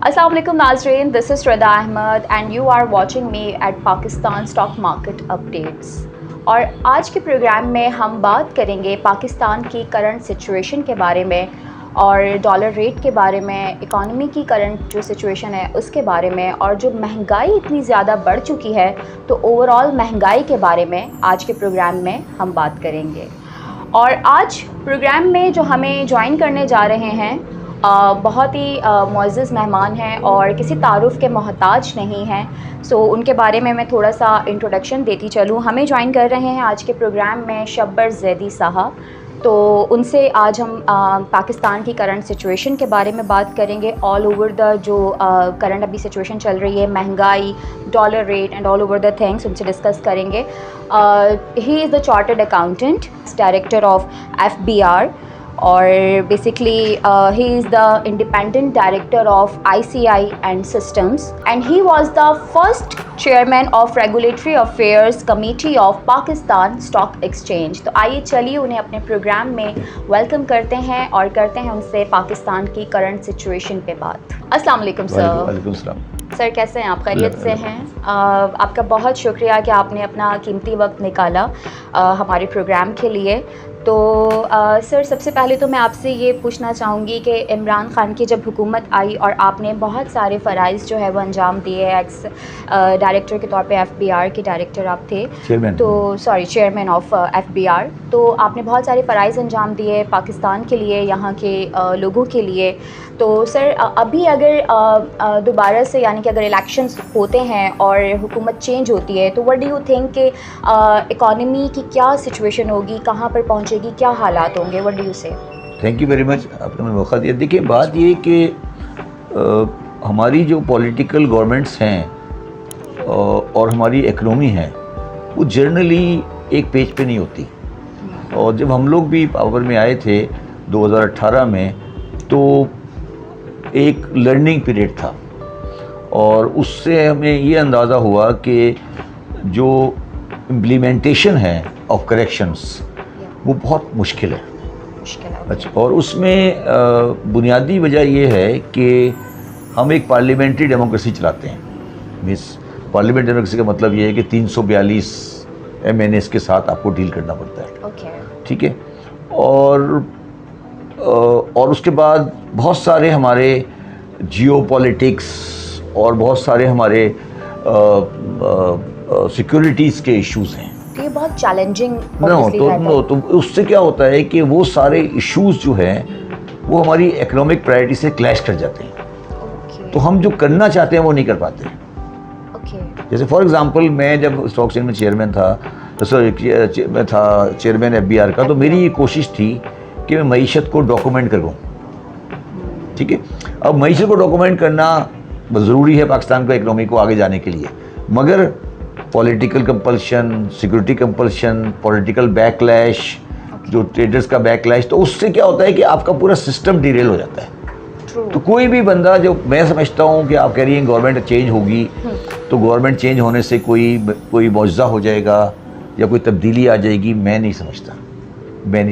अस्सलाम वालेकुम नाज़रीन, this is Rida Ahmed and you are watching me at Pakistan stock market updates. और आज के प्रोग्राम में हम बात करेंगे पाकिस्तान की करंट सिचुएशन के बारे में और डॉलर रेट के बारे में, इकॉनमी की करंट जो सिचुएशन है उसके बारे में, और जो महंगाई इतनी ज़्यादा बढ़ चुकी है तो ओवरऑल महंगाई के बारे में आज के प्रोग्राम में हम बात करेंगे। और आज प्रोग्राम में जो हमें ज्वाइन करने जा रहे हैं बहुत ही मुअज़्ज़ज़ मेहमान हैं और किसी तारुफ़ के मोहताज नहीं हैं। सो उनके बारे में मैं थोड़ा सा इंट्रोडक्शन देती चलूँ। हमें ज्वाइन कर रहे हैं आज के प्रोग्राम में शब्बर ज़ैदी साहब। तो उनसे आज हम पाकिस्तान की करंट सिचुएशन के बारे में बात करेंगे। ऑल ओवर द जो करंट अभी सिचुएशन चल रही है, महंगाई, dollar rate and all over the things, उनसे डिस्कस करेंगे। He is the chartered accountant, director of FBR, और basically he is the independent director of ICI and Systems, and he was the first chairman of Regulatory Affairs Committee of Pakistan Stock Exchange। तो आइए चलिए उन्हें अपने programme में welcome करते हैं और करते हैं उनसे पाकिस्तान की करंट सिचुएशन पे बात। अस्सलाम वालेकुम सर। वालेकुम सलाम सर, कैसे हैं आप? खैरियत से हैं? आपका बहुत शुक्रिया कि आपने अपना कीमती वक्त निकाला हमारे प्रोग्राम के लिए। तो सर, सबसे पहले तो मैं आपसे ये पूछना चाहूँगी कि इमरान ख़ान की जब हुकूमत आई और आपने बहुत सारे फ़राइज़ जो है वो अंजाम दिए, एक्स डायरेक्टर के तौर पे FBR के डायरेक्टर आप थे, चेयरमैन ऑफ FBR। तो आपने बहुत सारे फ़राइज़ अंजाम दिए पाकिस्तान के लिए, यहाँ के लोगों के लिए। तो सर, अभी अगर दोबारा से यानी कि अगर इलेक्शंस होते हैं और हुकूमत चेंज होती है तो व्हाट डू यू थिंक कि इकॉनमी की क्या सिचुएशन होगी, कहाँ पर पहुँचेगी, क्या हालात होंगे? व्हाट डू यू से? थैंक यू वेरी मच, आपने मुझे मौका दिया। देखिए, बात ये कि हमारी जो पॉलिटिकल गवर्नमेंट्स हैं और हमारी इकनॉमी है वो जनरली एक पेज पे नहीं होती। और जब हम लोग भी पावर में आए थे 2018 में, तो एक लर्निंग पीरियड था और उससे हमें ये अंदाज़ा हुआ कि जो इम्प्लीमेंटेशन है ऑफ करेक्शंस वो बहुत मुश्किल है। अच्छा, और उसमें बुनियादी वजह ये है कि हम एक पार्लियामेंट्री डेमोक्रेसी चलाते हैं। मीन्स पार्लियामेंट्री डेमोक्रेसी का मतलब ये है कि 342 MNAs के साथ आपको डील करना पड़ता है। ठीक है। और उसके बाद बहुत सारे हमारे जियोपॉलिटिक्स और बहुत सारे हमारे सिक्योरिटीज़ के इश्यूज़ हैं। ये बहुत चैलेंजिंग तो उससे क्या होता है कि वो सारे इश्यूज़ जो हैं वो हमारी इकोनॉमिक प्रायोरिटी से क्लैश कर जाते हैं। तो हम जो करना चाहते हैं वो नहीं कर पाते। जैसे फॉर एग्जांपल, मैं जब स्टॉक एक्सचेंज में चेयरमैन था, मैं था चेयरमैन FBR का, तो मेरी ये कोशिश थी कि मैं मईशत को डॉक्यूमेंट करूँ। ठीक है। अब मईशत को डॉक्यूमेंट करना ज़रूरी है पाकिस्तान को इकोनॉमी को आगे जाने के लिए, मगर political compulsion, security compulsion, political backlash, जो ट्रेडर्स का बैकलैश, तो उससे क्या होता है कि आपका पूरा सिस्टम डिरेल हो जाता है। तो कोई भी बंदा, जो मैं समझता हूँ कि आप कह रही हैं गवर्नमेंट चेंज होगी तो गवर्नमेंट चेंज होने से कोई मौजज़ा हो जाएगा या कोई तब्दीली आ जाएगी, मैं नहीं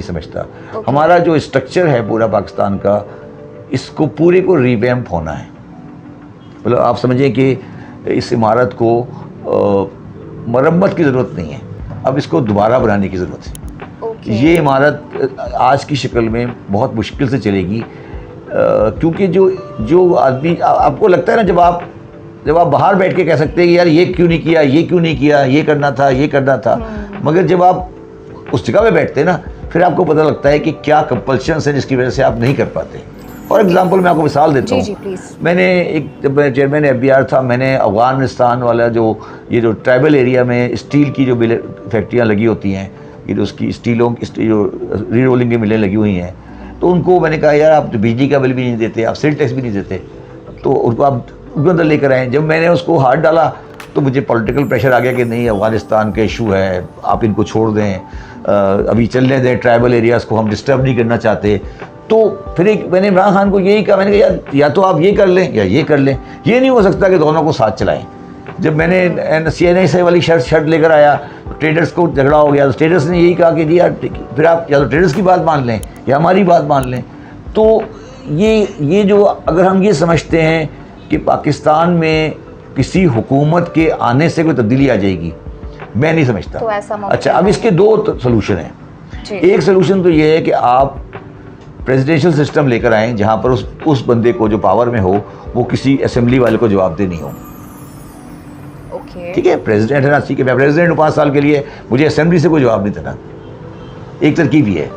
समझता। हमारा जो स्ट्रक्चर है पूरा पाकिस्तान का, इसको पूरे को रिवैम्प होना है। मतलब आप समझें कि इस इमारत को मरम्मत की ज़रूरत नहीं है, अब इसको दोबारा बनाने की ज़रूरत है। ये इमारत आज की शक्ल में बहुत मुश्किल से चलेगी, क्योंकि जो आदमी, आपको लगता है ना, जब आप बाहर बैठ के कह सकते हैं कि यार ये क्यों नहीं किया, ये करना था, मगर जब आप उस जगह पे बैठते हैं ना, फिर आपको पता लगता है कि क्या कंपल्शन है जिसकी वजह से आप नहीं कर पाते। फॉर एग्जांपल, मैं आपको मिसाल देता हूँ। जब मैं चेयरमैन FBR था, मैंने अफ़गानिस्तान वाला जो ट्राइबल एरिया में स्टील की जो फैक्ट्रियाँ लगी होती हैं, ये जो उसकी स्टीलों की जो री रोलिंग की मिलें लगी हुई हैं, तो उनको मैंने कहा यार आप तो बिजली का बिल भी नहीं देते, आप सेल टैक्स भी नहीं देते, तो उनको आप उनके अंदर लेकर आए। जब मैंने उसको हाथ डाला तो मुझे पॉलिटिकल प्रेशर आ गया कि नहीं, अफ़गानिस्तान का इशू है, आप इनको छोड़ दें, अभी चलने दें, ट्राइबल एरियाज़ को हम डिस्टर्ब नहीं करना चाहते। तो फिर मैंने इमरान खान को यही कहा, मैंने कहा यार या तो आप ये कर लें या ये कर लें, ये नहीं हो सकता कि दोनों को साथ चलाएं। जब मैंने CNI वाली शर्त लेकर आया, ट्रेडर्स को झगड़ा हो गया, तो ट्रेडर्स ने यही कहा कि जी यार फिर आप या तो ट्रेडर्स की बात मान लें या हमारी बात मान लें। तो ये जो अगर हम ये समझते हैं कि पाकिस्तान में किसी हुकूमत के आने से कोई तब्दीली आ जाएगी, मैं नहीं समझता। तो ऐसा अच्छा, अब इसके दो सोल्यूशन हैं। एक सोल्यूशन तो ये है कि आप प्रेसिडेंशियल सिस्टम लेकर आएँ जहाँ पर उस बंदे को जो पावर में हो वो किसी असेंबली वाले को जवाब दे नहीं हो। ठीक है, प्रेसिडेंट है ना, ठीक है, मैं प्रेसिडेंट हूँ 5 साल के लिए, मुझे असेंबली से कोई जवाब नहीं देना। एक तरकीब ये है।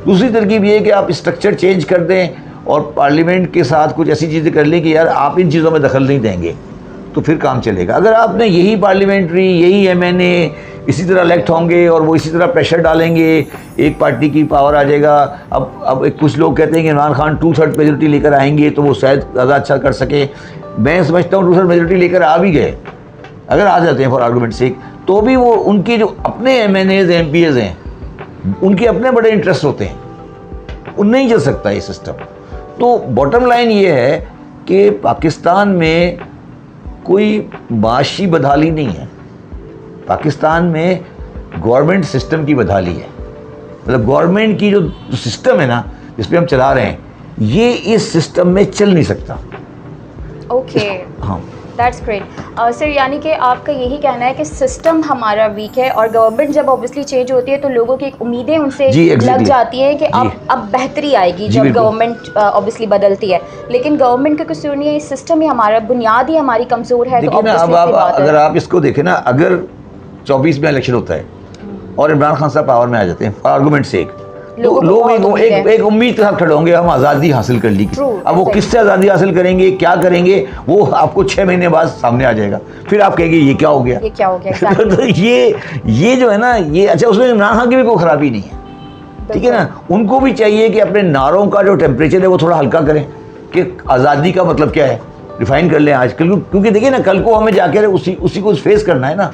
दूसरी तरकीब ये है कि आप स्ट्रक्चर चेंज कर दें और पार्लियामेंट के साथ कुछ ऐसी चीज़ें कर लें कि यार आप इन चीज़ों में दखल नहीं देंगे, तो फिर काम चलेगा। अगर आपने यही पार्लियामेंट्री, यही एमएनए इसी तरह इलेक्ट होंगे और वो इसी तरह प्रेशर डालेंगे, एक पार्टी की पावर आ जाएगा। अब कुछ लोग कहते हैं कि इमरान खान 2/3 मेजोरिटी लेकर आएंगे तो वो शायद ज़्यादा अच्छा कर सके। मैं समझता हूँ 2/3 मेजोरिटी लेकर आ भी गए, अगर आ जाते हैं फॉर आर्गूमेंट सेक, तो भी वो उनके जो अपने एमएनएज एमपीएज हैं उनके अपने बड़े इंटरेस्ट होते हैं, वो नहीं चल सकता ये सिस्टम। तो बॉटम लाइन ये है कि पाकिस्तान में कोई माशी बदहाली नहीं है, पाकिस्तान में गवर्नमेंट सिस्टम की बदहाली है। मतलब गवर्नमेंट की जो सिस्टम है ना जिस पे हम चला रहे हैं, ये इस सिस्टम में चल नहीं सकता। ओके, हाँ, दैट्स ग्रेट सर। यानी कि आपका यही कहना है कि सिस्टम हमारा वीक है और गवर्नमेंट जब ऑब्वियसली चेंज होती है तो लोगों की उम्मीदें उनसे लग जाती हैं कि अब बेहतरी आएगी जब गवर्नमेंट ऑब्वियसली बदलती है, लेकिन गवर्नमेंट का कसूर नहीं है, इस सिस्टम ही हमारा बुनियाद ही हमारी कमज़ोर है। तो अब अगर आप इसको देखें ना, अगर 24 में इलेक्शन होता है और इमरान खान साहब पावर में आ जाते हैं फॉर आर्गूमेंट सेक, तो लोग एक उम्मीद के साथ खड़े होंगे, हम आज़ादी हासिल कर ली। अब वो किससे आज़ादी हासिल करेंगे, क्या करेंगे, वो आपको 6 महीने बाद सामने आ जाएगा। फिर आप कहेंगे ये क्या हो गया, ये क्या हो गया। तो ये जो है ना, ये अच्छा, उसमें इमरान खान की भी कोई खराबी नहीं है, ठीक है ना। उनको भी चाहिए कि अपने नारों का जो टेम्परेचर है वो थोड़ा हल्का करें कि आज़ादी का मतलब क्या है, डिफाइन कर लें आज, क्योंकि देखिए ना, कल को हमें जाकर उसी को फेस करना है ना।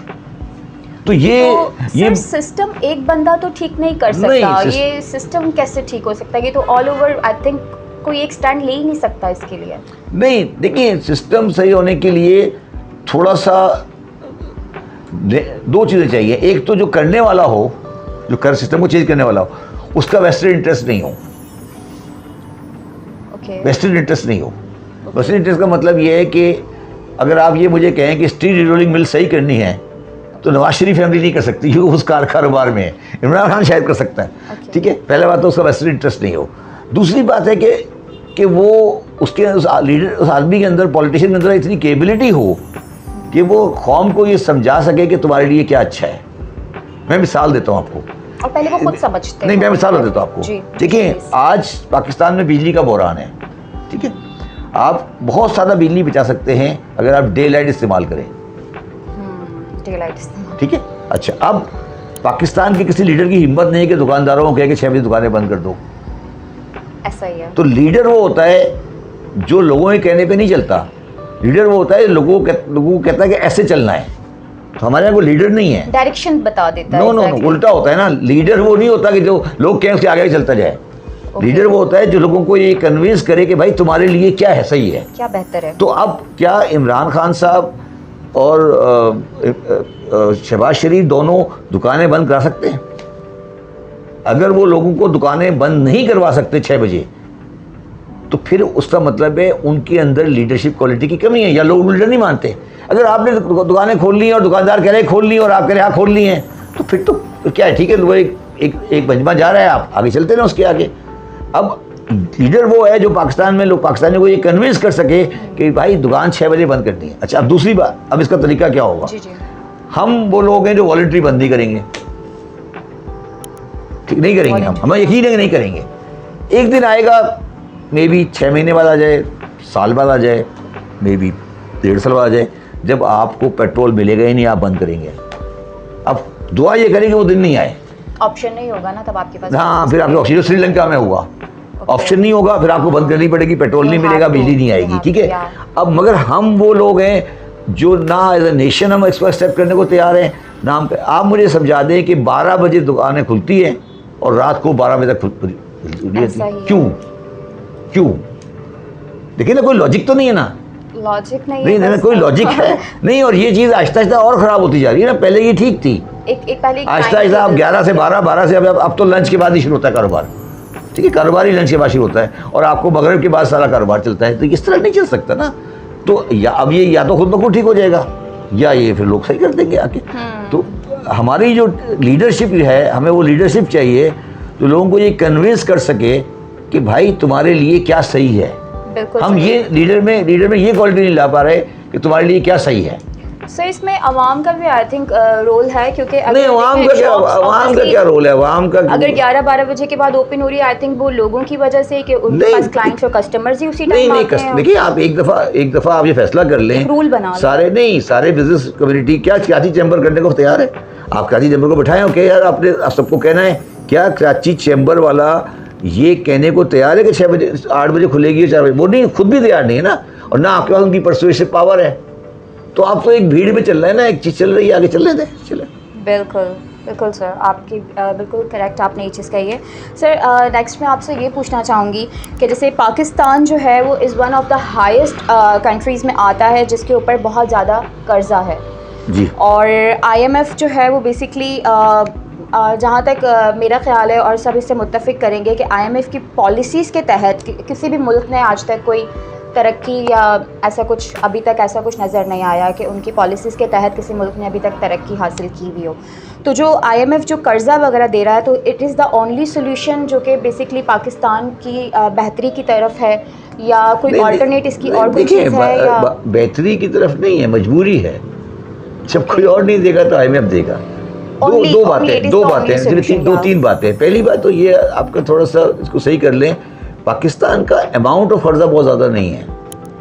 तो ये सिस्टम एक बंदा तो ठीक नहीं कर सकता, ये सिस्टम कैसे ठीक हो सकता है? ये तो ऑल ओवर आई थिंक कोई एक स्टैंड ले ही नहीं सकता इसके लिए। नहीं, देखिए, सिस्टम सही होने के लिए थोड़ा सा 2 चीज़ें चाहिए। एक तो जो करने वाला हो, जो कर सिस्टम को चेंज करने वाला हो, उसका वेस्टेड इंटरेस्ट नहीं हो। वेस्टेड इंटरेस्ट नहीं हो। वेस्टेड इंटरेस्ट का मतलब ये है कि अगर आप ये मुझे कहें कि स्ट्रीट रिरोलिंग मिल सही करनी है तो नवाज शरीफ फैमिली नहीं कर सकती, क्योंकि उस कारोबार में है। इमरान खान शायद कर सकता है, ठीक है। पहले बात तो उसका वेस्टेड इंटरेस्ट नहीं हो। दूसरी बात है कि वो उस आदमी के अंदर, पॉलिटिशियन के अंदर इतनी कैपेबिलिटी हो कि वो कौम को ये समझा सके कि तुम्हारे लिए क्या अच्छा है। मैं मिसाल देता हूँ आपको, और पहले वो खुद समझते हैं। नहीं, मैं मिसाल देता हूँ आपको। देखिए, आज पाकिस्तान में बिजली का बहरान है, ठीक है। आप बहुत ज़्यादा बिजली बचा सकते हैं अगर आप डे लाइट इस्तेमाल करें, ठीक है। अच्छा, अब पाकिस्तान के किसी लीडर की हिम्मत नहीं है कि दुकानदारों को कहे कि 6 बजे दुकानें बंद कर दो। ऐसा ही है। तो लीडर वो होता है जो लोगों के कहने पे नहीं चलता। लीडर वो होता है लोगों को कहता है कि ऐसे चलना है। तो हमारे यहाँ कोई लीडर नहीं है, डायरेक्शन बता देता है। नो, उल्टा होता है ना। लीडर वो नहीं होता कि जो लोग कहें उसके आगे चलता जाए। लीडर वो होता है जो लोगों को ये कन्विंस करे कि भाई तुम्हारे लिए क्या है, सही है, क्या बेहतर है। तो अब क्या इमरान खान साहब और शहबाज शरीफ दोनों दुकानें बंद करा सकते हैं? अगर वो लोगों को दुकानें बंद नहीं करवा सकते 6 बजे, तो फिर उसका मतलब है उनके अंदर लीडरशिप क्वालिटी की कमी है, या लोग लीडर नहीं मानते। अगर आपने दुकानें खोल ली हैं और दुकानदार कह रहे हैं खोल ली और आप कह रहे हैं हाँ खोल ली हैं, तो फिर तो क्या है, ठीक है, वो एक बंजमा जा रहा है, आप आगे चलते ना उसके आगे। अब लीडर वो है जो पाकिस्तानियों को ये कन्विंस कर सके कि भाई दुकान 6 बजे बंद करनी है। अच्छा, अब दूसरी बात, अब इसका तरीका क्या होगा? जी। हम वो लोग हैं जो वॉलंटरी बंदी करेंगे, ठीक नहीं करेंगे, हमें यकीन है कि नहीं करेंगे। एक दिन आएगा, मे बी 6 महीने बाद आ जाए, साल बाद आ जाए, मे बी 1.5 साल बाद आ जाए, जब आपको पेट्रोल मिलेगा ही नहीं, आप बंद करेंगे। अब दुआ ये करेंगे वो दिन नहीं आए, ऑप्शन नहीं होगा ना तब आपके पास। हाँ, फिर आपके ऑप्शन, श्रीलंका में हुआ, ऑप्शन नहीं होगा, फिर आपको बंद करनी पड़ेगी, पेट्रोल नहीं मिलेगा, बिजली नहीं आएगी, ठीक है। अब मगर हम वो लोग हैं जो ना एज ए नेशन हम इसको एक्सेप्ट करने को तैयार हैं, ना हम। आप मुझे समझा दें कि 12 बजे दुकानें खुलती हैं और रात को 12 बजे तक खुलती है, क्यों? देखिए ना, कोई लॉजिक तो नहीं है ना, लॉजिक नहीं, कोई लॉजिक है नहीं। और ये चीज़ आहिस्ता आहिस्ता और ख़राब होती जा रही है ना। पहले ये ठीक थी, पहले आहिस्ता आहिस्ता अब 11 से 12 से अब तो लंच के बाद ही शुरू होता है कारोबार, ठीक है। कारोबार ही लंच के बाद शुरू होता है और आपको मगरिब के बाद सारा कारोबार चलता है। तो इस तरह नहीं चल सकता ना। तो अब ये या तो खुद ब खुद ठीक हो जाएगा या ये फिर लोग सही कर देंगे आके। तो हमारी जो लीडरशिप है, हमें वो लीडरशिप चाहिए जो लोगों को ये कन्विंस कर सके कि भाई तुम्हारे लिए क्या सही है। हम ये लीडर में ये क्वालिटी नहीं ला पा रहे कि तुम्हारे लिए क्या सही है। सो इसमें अवाम का भी आई थिंक रोल है, क्योंकि नहीं अवाम का क्या रोल है, अवाम का अगर 11-12 बजे के बाद ओपन हो रही है, आई थिंक वो लोगों की वजह से कि उनके पास क्लाइंट्स और कस्टमर्स ही उसी टाइम आते हैं। देखिए आप एक दफा आप ये फैसला कर लें, रूल बना सारे बिजनेस कम्युनिटी क्या कराची चैम्बर करने को तैयार है। आप कराची चैम्बर को बैठाएं, ओके यार आपने सबको कहना है, क्या कराची चैम्बर वाला ये कहने को तैयार है कि 6 बजे 8 बजे खुलेगी 4 बजे? वो नहीं, खुद भी तैयार नहीं है ना, और ना आपके पास उनकी परसुएसिव पावर है। तो आप तो एक भीड़ में चल रहे हैं ना, एक चीज़ चल रही है, आगे चलने दें, चले। बिल्कुल सर, आपकी बिल्कुल करेक्ट आपने ये चीज़ कही है। सर नेक्स्ट मैं आपसे ये पूछना चाहूँगी कि जैसे पाकिस्तान जो है वो is one of the highest countries में आता है जिसके ऊपर बहुत ज़्यादा कर्जा है जी, और IMF जो है वो बेसिकली जहाँ तक मेरा ख्याल है और सब इससे मुत्तफिक करेंगे कि IMF की पॉलिसीज़ के तहत किसी भी मुल्क ने आज तक कोई तरक्की या ऐसा कुछ अभी तक ऐसा कुछ नज़र नहीं आया कि उनकी पॉलिसीज़ के तहत किसी मुल्क ने अभी तक तरक्की हासिल की हुई हो। तो जो IMF जो कर्ज़ा वगैरह दे रहा है, तो it is the only solution जो कि बेसिकली पाकिस्तान की बेहतरी की तरफ है, या कोई ऑल्टरनेट इसकी और कोई चीज़ है? या बेहतरी की तरफ नहीं है, मजबूरी है। जब कोई और नहीं देगा तो IMF देगा। दो बातें, दो तीन बातें। पहली बात तो ये आपका थोड़ा सा इसको सही कर लें, पाकिस्तान का अमाउंट ऑफ कर्जा बहुत ज़्यादा नहीं है।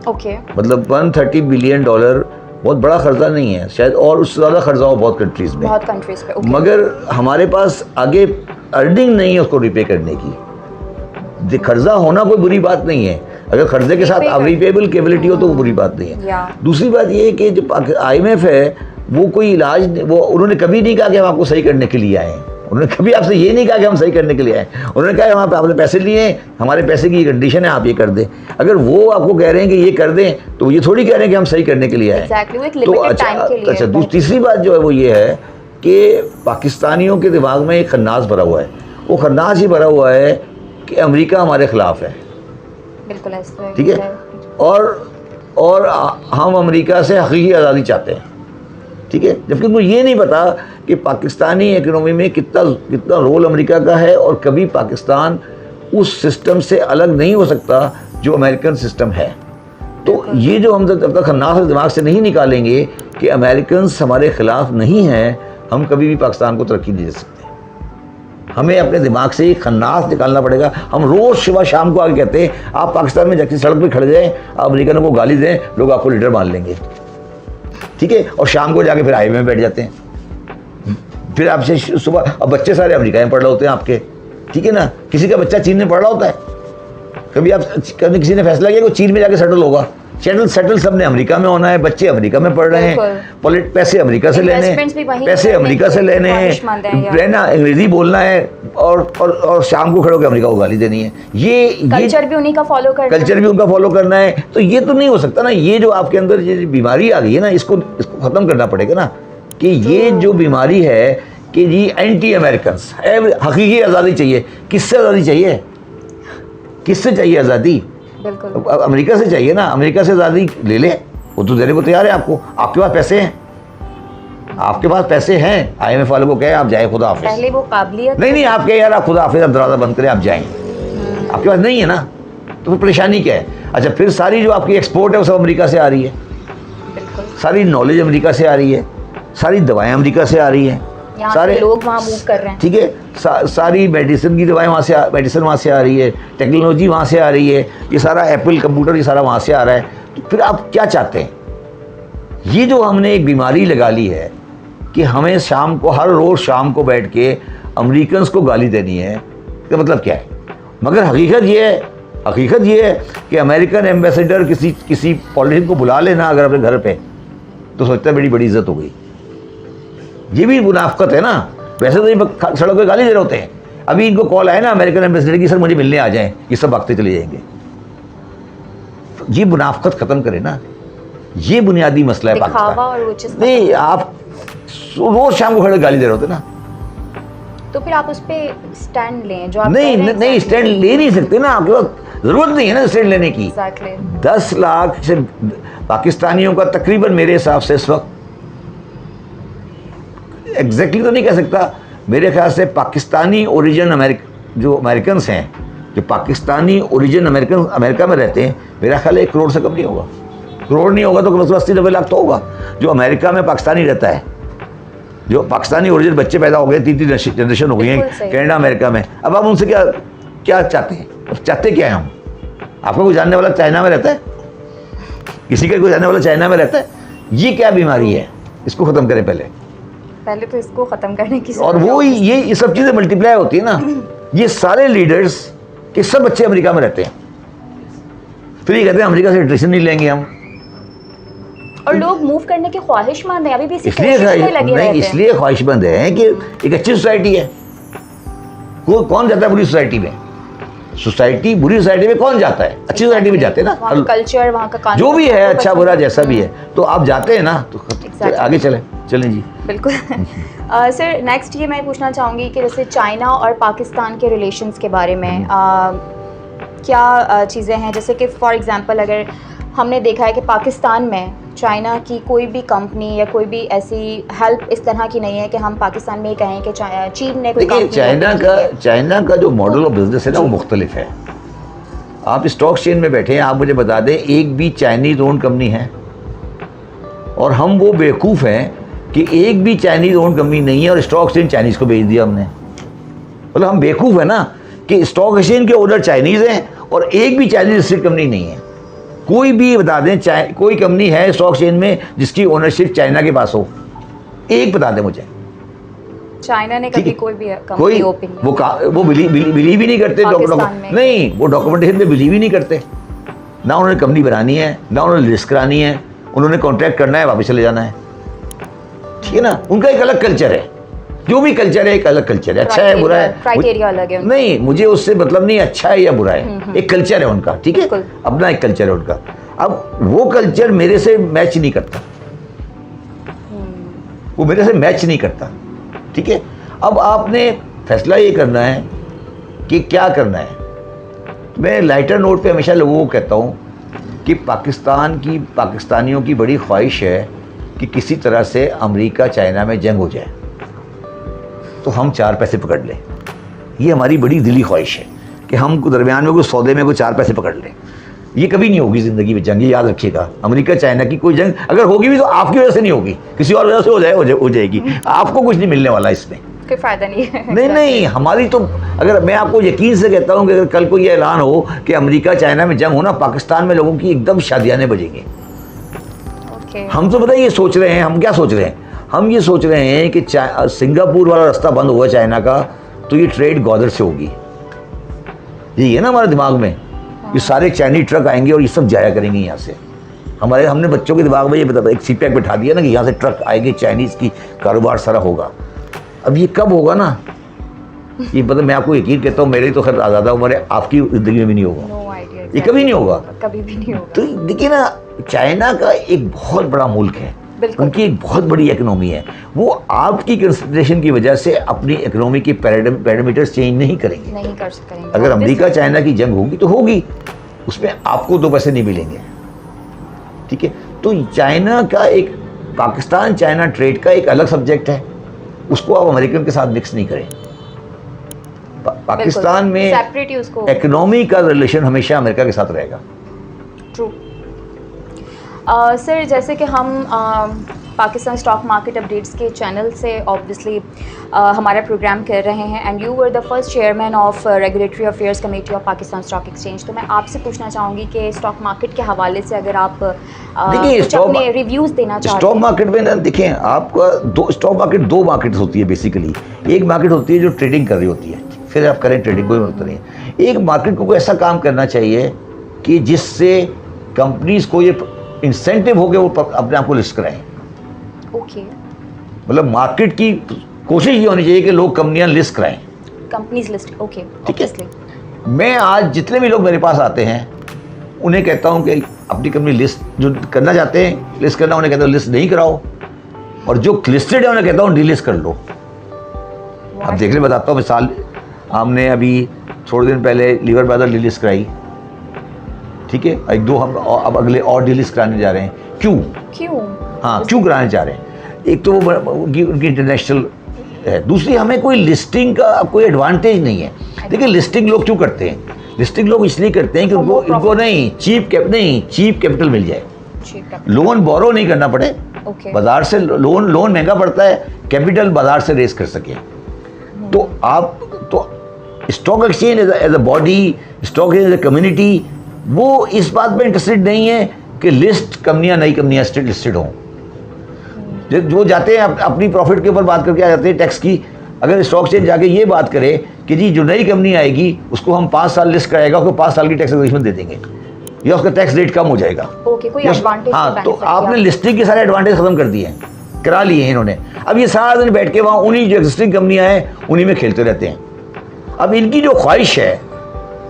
ओके, मतलब $130 बिलियन बहुत बड़ा कर्जा नहीं है शायद, और उससे ज़्यादा कर्जा हो बहुत कंट्रीज़ में। मगर हमारे पास आगे अर्निंग नहीं है उसको रिपे करने की। कर्जा होना कोई बुरी बात नहीं है, अगर कर्जे के साथ रिपेबल केबिलिटी हो तो वो बुरी बात नहीं है। दूसरी बात ये है कि जो IMF है वो कोई इलाज, वो उन्होंने कभी नहीं कहा कि हम आपको सही करने के लिए आए हैं। उन्होंने कभी आपसे ये नहीं कहा कि हम सही करने के लिए आए। उन्होंने कहा वहाँ पे आपने पैसे लिए, हमारे पैसे की कंडीशन है, आप ये कर दें। अगर वो आपको कह रहे हैं कि ये कर दें, तो ये थोड़ी कह रहे हैं कि हम सही करने के लिए आए। तो अच्छा, तीसरी बात जो है वो ये है कि पाकिस्तानियों के दिमाग में एक खन्नास भरा हुआ है। वो खन्नास ही भरा हुआ है कि अमेरिका हमारे खिलाफ है, ठीक है, और हम अमेरिका से हकीकी आज़ादी चाहते हैं, ठीक है। जबकि उनको ये नहीं पता कि पाकिस्तानी इकोनॉमी में कितना रोल अमेरिका का है, और कभी पाकिस्तान उस सिस्टम से अलग नहीं हो सकता जो अमेरिकन सिस्टम है। तो ये जो हम जब तक खन्नास दिमाग से नहीं निकालेंगे कि अमेरिकन हमारे खिलाफ नहीं हैं, हम कभी भी पाकिस्तान को तरक्की नहीं दे सकते। हमें अपने दिमाग से ये खन्नास निकालना पड़ेगा। हम रोज़ सुबह शाम को आगे कहते हैं आप पाकिस्तान में जाके सड़क पर खड़े जाएँ, आप अमेरिकनों को गाली दें, लोग आपको लीडर मान लेंगे, ठीक है, और शाम को जाके फिर हाईवे में बैठ जाते हैं। फिर आपसे सुबह, अब बच्चे सारे अमेरिका में पढ़ रहे होते हैं आपके, ठीक है ना, किसी का बच्चा चीन में पढ़ रहा होता है। कभी किसी ने फैसला किया कि चीन में जाके सेटल होगा, सेटल सबने अमेरिका में होना है। बच्चे अमेरिका में पढ़ रहे हैं, पैसे अमेरिका से लेने हैं, पैसे अमेरिका से लेने हैं, रहना अंग्रेजी बोलना है, और शाम को खड़े होकर अमेरिका को गाली देनी है। ये कल्चर भी उन्हीं का फॉलो करना है। तो ये तो नहीं हो सकता ना। ये जो आपके अंदर ये बीमारी आ गई है ना, इसको खत्म करना पड़ेगा ना, कि ये जो बीमारी है कि जी एंटी अमेरिकन्स है, हकीकी आज़ादी चाहिए। किससे आज़ादी चाहिए? किससे चाहिए आज़ादी? बिल्कुल अमेरिका से चाहिए ना। अमेरिका से आज़ादी ले ले, वो तो देने को तैयार है आपको। आपके पास पैसे हैं, आपके पास पैसे हैं। IMF वाले को कहे आप जाए, खुदा हाफिज़। पहले वो काबिलियत नहीं आप कहे यार आप खुदा हाफिज़, आप दरवाज़ा बंद करें, आप जाएं। आपके पास नहीं है ना, तो फिर परेशानी क्या है? अच्छा, फिर सारी जो आपकी एक्सपोर्ट है वो सब अमेरिका से आ रही है, सारी नॉलेज अमेरिका से आ रही है, सारी दवाएं अमेरिका से आ रही हैं, सारे लोग वहाँ मूव कर रहे हैं, ठीक है। सारी मेडिसिन की दवाएं मेडिसिन वहाँ से आ रही है, टेक्नोलॉजी वहाँ से आ रही है, ये सारा एप्पल कंप्यूटर ये सारा वहाँ से आ रहा है। तो फिर आप क्या चाहते हैं? ये जो हमने एक बीमारी लगा ली है कि हमें शाम को, हर रोज़ शाम को बैठ के अमेरिकन्स को गाली देनी है, तो मतलब क्या है? मगर हकीकत ये है कि अमेरिकन एम्बेसडर किसी पॉलिटिशियन को बुला लेना अगर अपने घर पे, तो सोचता है बड़ी इज्जत हो गई। ये भी मुनाफकत है ना। वैसे तो ये सड़क पे गाली दे रहे होते हैं। अभी इनको कॉल आया ना अमेरिकन एम्बेसडर की, सर मुझे मिलने आ जाएं, ये सब भागते चले जाएंगे। तो ये मुनाफकत खत्म करें ना, ये बुनियादी मसला है पाकिस्तान। नहीं, आप रोज शाम को खड़े गाली दे रहे होते ना, तो फिर आप उस पर स्टैंड लें जो आप नहीं स्टैंड ले नहीं सकते ना। आपके पास ज़रूरत नहीं है ना स्टैंड लेने की। Exactly. 10 लाख से पाकिस्तानियों का तकरीबन मेरे हिसाब से इस वक्त, एग्जैक्टली तो नहीं कह सकता, मेरे ख्याल से पाकिस्तानी ओरिजिन जो अमेरिकन्स हैं, जो पाकिस्तानी ओरिजिन अमेरिका में रहते हैं, मेरा ख्याल है 1 करोड़ से कम नहीं होगा। करोड़ नहीं होगा तो कम से कम 80-90 लाख तो होगा जो अमेरिका में पाकिस्तानी रहता है। जो पाकिस्तानी ओरिजिन बच्चे पैदा हो गए, 3 जनरेशन हो गई हैं कनाडा अमेरिका में। अब आप उनसे क्या चाहते हैं? चाहते क्या है हम? आपका कोई जानने वाला चाइना में रहता है? किसी का कोई जानने वाला चाइना में रहता है? ये क्या बीमारी है? इसको ख़त्म करें पहले तो इसको ख़त्म करने की। और वो ये सब चीज़ें मल्टीप्लाई होती है ना। ये सारे लीडर्स के सब बच्चे अमेरिका में रहते हैं, फिर ये कहते हैं अमेरिका से एडमिशन नहीं लेंगे हम। और लोग मूव करने की ख्वाहिशमंद है, अभी भी इसलिए इसलिए ख्वाहिशमंद है कि एक अच्छी सोसाइटी है। कौन जाता है बुरी सोसाइटी में? बुरी सोसाइटी में कौन जाता है? अच्छी सोसाइटी में जाते हैं ना। वहाँ का कल्चर, वहाँ का कानून, जो भी है, अच्छा बुरा जैसा भी है, तो आप जाते हैं ना, तो आगे चलें जी। बिल्कुल। सर नेक्स्ट ये मैं पूछना चाहूँगी कि जैसे चाइना और पाकिस्तान के रिलेशंस के बारे में क्या चीज़ें हैं, जैसे कि फॉर एग्जांपल अगर हमने देखा है कि पाकिस्तान में चाइना की कोई भी कंपनी या कोई भी ऐसी हेल्प इस तरह की नहीं है कि हम पाकिस्तान में कहें कि चीन ने कोई कंपनी। चाइना का जो मॉडल ऑफ बिजनेस है ना, वो मुख्तलिफ है। आप स्टॉक एक्सचेंज में बैठे हैं, आप मुझे बता दें एक भी चाइनीज ओन कंपनी है? और हम वो बेवकूफ़ हैं कि एक भी चाइनीज ओन कंपनी नहीं है और स्टॉक एक्सचेंज चाइनीज़ को बेच दिया हमने। मतलब हम बेवकूफ़ है ना कि स्टॉक एक्सचेंज के ओनर चाइनीज़ हैं और एक भी चाइनीज लिस्टेड कंपनी नहीं है। कोई भी बता दें, कोई कंपनी है स्टॉक एक्सचेंज में जिसकी ओनरशिप चाइना के पास हो? एक बता दें मुझे। चाइना ने कभी कोई भी कंपनी ओपन वो बिलीव ही नहीं करते नहीं, वो डॉक्यूमेंटेशन पे बिलीव ही नहीं करते। ना उन्होंने कंपनी बनानी है, ना उन्होंने लिस्ट करानी है, उन्होंने कॉन्ट्रैक्ट करना है, वापस चले जाना है। ठीक है ना, उनका एक अलग कल्चर है। जो भी कल्चर है एक अलग कल्चर है, अच्छा है बुरा है, क्राइटेरिया अलग है। नहीं, मुझे उससे मतलब नहीं अच्छा है या बुरा है, एक कल्चर है उनका। ठीक है, अपना एक कल्चर है उनका। अब वो कल्चर मेरे से मैच नहीं करता, वो मेरे से मैच नहीं करता। ठीक है, अब आपने फैसला ये करना है कि क्या करना है। मैं लाइटर नोट पे हमेशा लोगों को कहता हूँ कि पाकिस्तानियों की बड़ी ख्वाहिश है कि किसी तरह से अमेरिका चाइना में जंग हो जाए तो हम 4 पैसे पकड़ लें। ये हमारी बड़ी दिली ख्वाहिश है कि हम दरमियान में कुछ सौदे में कोई 4 पैसे पकड़ लें। ये कभी नहीं होगी ज़िंदगी में जंग, ये याद रखिएगा। अमेरिका चाइना की कोई जंग अगर होगी भी तो आपकी वजह से नहीं होगी, किसी और वजह से हो जाएगी। आपको कुछ नहीं मिलने वाला इसमें, कोई फ़ायदा नहीं है। नहीं, हमारी तो, अगर मैं आपको यकीन से कहता हूँ कि अगर कल को ये ऐलान हो कि अमेरिका चाइना में जंग हो ना, पाकिस्तान में लोगों की एकदम शादियाने बजेंगी। हम तो पता है ये सोच रहे हैं, हम क्या सोच रहे हैं, हम ये सोच रहे हैं कि सिंगापुर वाला रास्ता बंद हुआ चाइना का, तो ये ट्रेड ग्वादर से होगी। ये है ना हमारे दिमाग में, ये सारे चाइनीज ट्रक आएंगे और ये सब जाया करेंगे यहाँ से। हमने बच्चों के दिमाग में ये एक सीपैक बिठा दिया ना कि यहाँ से ट्रक आएंगे, चाइनीज़ की कारोबार सारा होगा। अब ये कब होगा ना, ये मतलब मैं आपको यकीन कहता हूँ, मेरी तो खैर ज़्यादा उम्र है, आपकी ज़िंदगी में भी नहीं होगा, ये कभी नहीं होगा, कभी भी नहीं होगा। तो देखिए ना, चाइना का एक बहुत बड़ा मुल्क है, उनकी एक बहुत बड़ी इकोनॉमी है। वो आपकी कंसिडरेशन की वजह से अपनी इकोनॉमी के पैरामीटर्स चेंज नहीं करेंगे, नहीं कर सकेंगे। अगर अमेरिका चाइना की जंग होगी तो होगी, उसमें आपको 2 पैसे नहीं मिलेंगे। ठीक है, तो चाइना का एक, पाकिस्तान चाइना ट्रेड का एक अलग सब्जेक्ट है, उसको आप अमेरिकन के साथ मिक्स नहीं करें। पाकिस्तान में इकोनॉमी का रिलेशन हमेशा अमेरिका के साथ रहेगा। ट्रू। सर जैसे कि हम पाकिस्तान स्टॉक मार्केट अपडेट्स के चैनल से ऑब्वियसली हमारा प्रोग्राम कर रहे हैं, and you were the first chairman of regulatory affairs committee of Pakistan stock exchange. तो मैं आपसे पूछना चाहूँगी कि स्टॉक मार्केट के हवाले से अगर आप अपने रिव्यूज़ देना चाहते हैं। स्टॉक मार्केट में ना देखें, आपका स्टॉक मार्केट 2 मार्केट्स होती है बेसिकली। एक मार्केट होती है जो ट्रेडिंग कर रही होती है, फिर आप करें ट्रेडिंग, कोई मतलब नहीं है। एक मार्केट को ऐसा काम करना चाहिए कि जिससे कंपनीज को ये इंसेंटिव हो गया वो अपने आप को लिस्ट कराएं। ओके, मतलब मार्केट की कोशिश ये होनी चाहिए कि लोग कंपनियां लिस्ट कराएं, कंपनीज लिस्ट। ओके, ठीक है। मैं आज जितने भी लोग मेरे पास आते हैं उन्हें कहता हूं कि अपनी कंपनी लिस्ट जो करना चाहते हैं लिस्ट करना, उन्हें कहता हूँ लिस्ट नहीं कराओ, और जो लिस्टेड है उन्हें कहता हूँ डीलिस्ट कर लो। अब देखने बताता हूँ मिसाल, हमने अभी थोड़े दिन पहले लीवर ब्रदर डीलिस्ट कराई, ठीक है, एक दो हम अब अगले और डीलिस्ट कराने जा रहे हैं। क्यों? हाँ, क्यों कराने जा रहे हैं? एक तो वो उनकी इंटरनेशनल है, दूसरी हमें कोई लिस्टिंग का कोई एडवांटेज नहीं है। देखिए लिस्टिंग लोग क्यों करते हैं? लिस्टिंग लोग इसलिए करते हैं कि उनको नहीं चीप कैपिटल मिल जाए, लोन बोरो नहीं करना पड़े, बाजार से लोन महंगा पड़ता है, कैपिटल बाजार से रेस कर सके। तो आप तो stock exchange as a body, stock exchange as a community, वो इस बात पे इंटरेस्टेड नहीं है कि लिस्ट कंपनियां, नई कंपनियां लिस्टेड हों। जो जाते हैं अपनी प्रॉफिट के ऊपर बात करके आ जाते हैं टैक्स की। अगर स्टॉक एक्सचेंज जाके ये बात करे कि जी जो नई कंपनी आएगी उसको हम 5 साल लिस्ट कराएगा, उसको 5 साल की टैक्स एग्जेम्पशन दे देंगे या उसका टैक्स रेट कम हो जाएगा। कोई एडवांटेज? हाँ, तो आपने लिस्टिंग के सारे एडवांटेज खत्म कर दिए हैं, करा लिए हैं इन्होंने। अब ये सारा दिन बैठ के वहाँ उन्हीं जो एग्जिस्टिंग कंपनियां हैं उन्हीं में खेलते रहते हैं। अब इनकी जो ख्वाहिश है,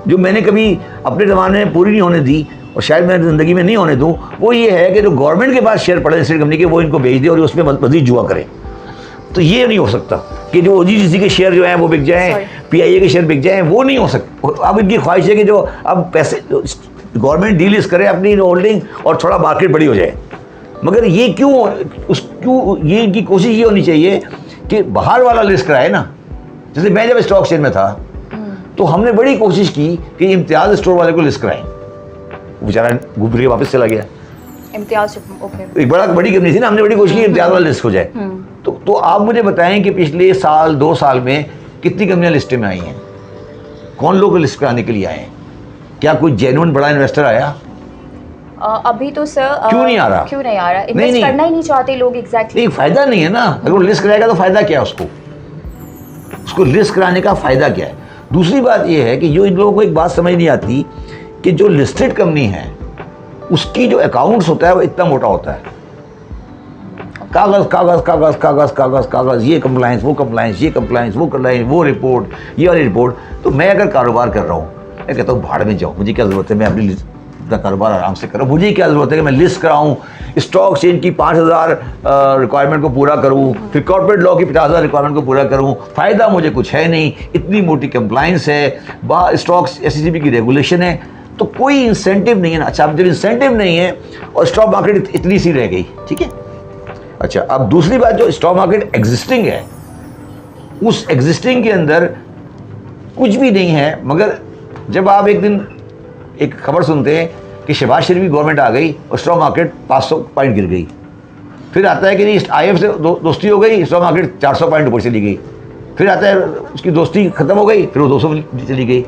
जो मैंने कभी अपने ज़माने में पूरी नहीं होने दी और शायद मैं ज़िंदगी में नहीं होने दूँ, वो ये है कि जो गवर्नमेंट के पास शेयर पड़े लिस्टेड कंपनी के, वो इनको बेच दे और उसमें मज़ीद जुआ करें। तो ये नहीं हो सकता कि जो ओजीडीसी के शेयर जो हैं वो बिक जाएं, पीआईए के शेयर बिक जाएं, वो नहीं हो सकता। अब इनकी ख्वाहिश है कि जो अब पैसे गवर्नमेंट डीलिस्ट करे अपनी होल्डिंग और थोड़ा मार्केट बड़ी हो जाए। मगर ये क्यों ये इनकी कोशिश ये होनी चाहिए कि बाहर वाला लिस्ट कराए ना। जैसे मैं जब स्टॉक एक्सचेंज में था तो हमने बड़ी कोशिश की कि इम्तियाज स्टोर वाले को लिस्ट कराएं, बेचारा घूम फिर के वापस चला गया। इम्तियाज, एक बड़ी कंपनी थी ना, हमने बड़ी कोशिश की इम्तियाज वाला लिस्ट हो जाए। तो आप मुझे बताएं कि पिछले साल 2 साल में कितनी कंपनियां लिस्ट में आई हैं? कौन लोग लिस्ट कराने के लिए आए हैं? क्या कोई जेन्युइन बड़ा इन्वेस्टर आया? अभी तो सर क्यों नहीं आ रहा? इन्वेस्ट करना ही नहीं चाहते लोग। एग्जैक्टली फायदा नहीं है ना। अगर वो लिस्ट कराएगा तो फायदा क्या है उसको लिस्ट कराने का फायदा क्या है? दूसरी बात यह है कि जो इन लोगों को एक बात समझ नहीं आती कि जो लिस्टेड कंपनी है उसकी जो अकाउंट्स होता है वो इतना मोटा होता है, कागज कागज कागज कागज कागज कागज, ये कंप्लायंस, वो कंप्लायंस, ये कंप्लायंस, वो कंप्लायंस, वो रिपोर्ट, ये वाली रिपोर्ट। तो मैं अगर कारोबार कर रहा हूँ, मैं कहता हूँ भाड़ में जाओ, मुझे क्या ज़रूरत है, मैं अपनी अपना कारोबार आराम से करूँ, मुझे क्या ज़रूरत है कि मैं लिस्ट कराऊँ, स्टॉक एक्सचेंज की 5000 रिक्वायरमेंट को पूरा करूँ, फिर कॉर्पोरेट लॉ की 50,000 रिक्वायरमेंट को पूरा करूँ। फ़ायदा मुझे कुछ है नहीं, इतनी मोटी कंप्लायंस है, बाहर स्टॉक SEBI की रेगुलेशन है, तो कोई इंसेंटिव नहीं है ना। अच्छा, अब जब इंसेंटिव नहीं है और स्टॉक मार्केट इतनी सी रह गई, ठीक है। अच्छा, अब दूसरी बात, जो स्टॉक मार्केट एग्जिस्टिंग है, उस एग्जिस्टिंग के अंदर कुछ भी नहीं है। मगर जब आप एक दिन एक खबर सुनते हैं कि शहबाज शरीफ की गवर्नमेंट आ गई और स्टॉक मार्केट 500 पॉइंट गिर गई, फिर आता है कि नहीं IMF से दोस्ती हो गई, स्टॉक मार्केट 400 पॉइंट ऊपर चली गई, फिर आता है उसकी दोस्ती खत्म हो गई, फिर वो 200 चली गई।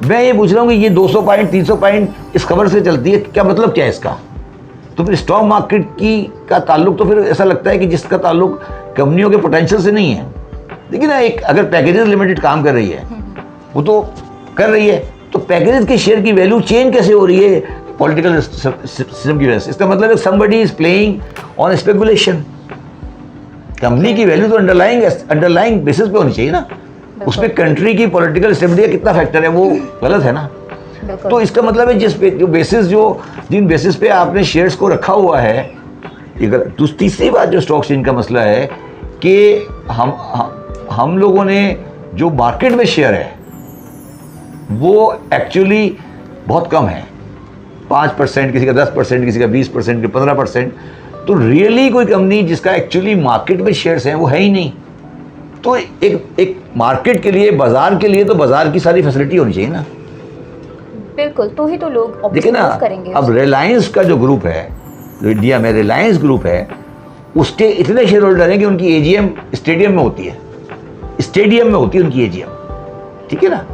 मैं ये पूछ रहा हूँ कि ये 200 पॉइंट 300 पॉइंट इस खबर से चलती है, क्या मतलब क्या है इसका? तो फिर स्टॉक मार्केट का ताल्लुक तो फिर ऐसा लगता है कि जिसका ताल्लुक कंपनियों के पोटेंशियल से नहीं है। देखिए ना, एक अगर पैकेजेस लिमिटेड काम कर रही है, वो तो कर रही है, तो पैकेजेस के शेयर की वैल्यू चेंज कैसे हो रही है? पॉलिटिकल सिस्टम की वजह से। इसका मतलब है somebody is playing on speculation. Company की वैल्यू तो अंडरलाइंग बेसिस पे होनी चाहिए ना, उसमें कंट्री की पॉलिटिकल स्टेबिलिटी का कितना फैक्टर है, वो गलत है ना। तो इसका मतलब है जिन बेसिस पे आपने शेयर्स को रखा हुआ है। तीसरी बात जो स्टॉक एक्सचेंज का मसला है कि हम लोगों ने जो मार्केट में शेयर है वो एक्चुअली बहुत कम है, 5%, किसी का 10%, किसी का 20%, 15%। तो रियली कोई कंपनी जिसका एक्चुअली मार्केट में शेयर्स हैं वो है ही नहीं। तो एक मार्केट के लिए, बाजार के लिए तो बाजार की सारी फैसिलिटी होनी चाहिए ना। बिल्कुल, तो ही तो लोग देखिए ना, करेंगे। अब रिलायंस का जो ग्रुप है, जो इंडिया में रिलायंस ग्रुप है, उसके इतने शेयर होल्डर हैं कि उनकी AGM स्टेडियम में होती है, उनकी AGM, ठीक है ना।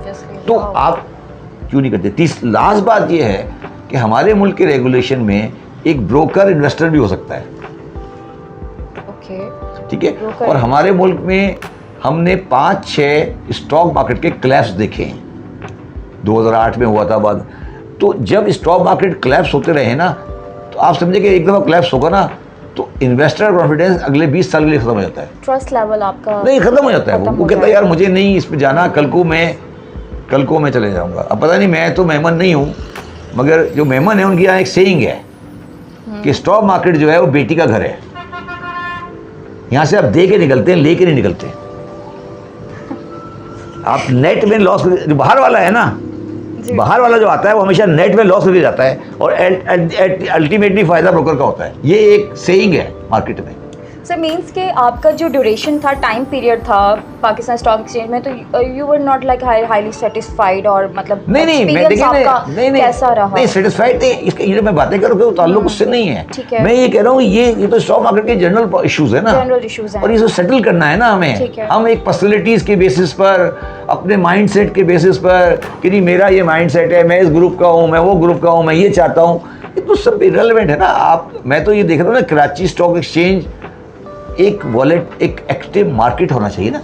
तो आप क्यों नहीं करते? लास्ट बात यह है कि हमारे मुल्क के रेगुलेशन में एक ब्रोकर इन्वेस्टर भी हो सकता है, ठीक है। और हमारे मुल्क में हमने 5-6 स्टॉक मार्केट के क्लैप्स देखे हैं, 2008 में हुआ था बाद। तो जब स्टॉक मार्केट क्लैप्स होते रहे ना, तो आप समझे कि एक दफ़ा क्लैप्स होगा ना तो इन्वेस्टर कॉन्फिडेंस अगले 20 साल के लिए खत्म हो जाता है। ट्रस्ट लेवल आपका नहीं, खत्म हो जाता है। वो कहता है यार मुझे नहीं इस पे जाना, कल को मैं चले जाऊंगा। अब पता नहीं, मैं तो मेहमान नहीं हूँ, मगर जो मेहमान है उनकी यहाँ एक सेइंग है कि स्टॉक मार्केट जो है वो बेटी का घर है, यहाँ से आप दे के निकलते हैं, लेके नहीं निकलते। आप नेट में लॉस, जो बाहर वाला है ना, बाहर वाला जो आता है वो हमेशा नेट में लॉस करके जाता है और अल्टीमेटली फायदा ब्रोकर का होता है। ये एक सेइंग है मार्केट में। सर मीन्स कि आपका जो ड्यूरेशन था, टाइम पीरियड था पाकिस्तान स्टॉक एक्सचेंज में, तो you were not like highly satisfied, और मतलब नहीं आपका कैसा रहा? नहीं सेटिस्फाइड थे, इसके ये जो मैं बातें कर रहा हूँ ताल्लुक उससे नहीं है। मैं ये कह रहा हूँ ये तो स्टॉक मार्केट के जनरल इश्यूज है ना, जनरल इश्यूज हैं, और ये सेटल करना है ना हमें। हम एक पर्सनैलिटीज के बेसिस पर, अपने माइंड सेट के बेसिस पर कि नहीं मेरा ये माइंड सेट है, मैं इस ग्रुप का हूँ, मैं वो ग्रुप का हूँ, मैं ये चाहता हूँ, ये तो सब इररिलेवेंट है ना। आप मैं तो ये देख रहा हूँ ना, कराची स्टॉक एक्सचेंज एक वॉलेट, एक एक्टिव मार्केट होना चाहिए ना।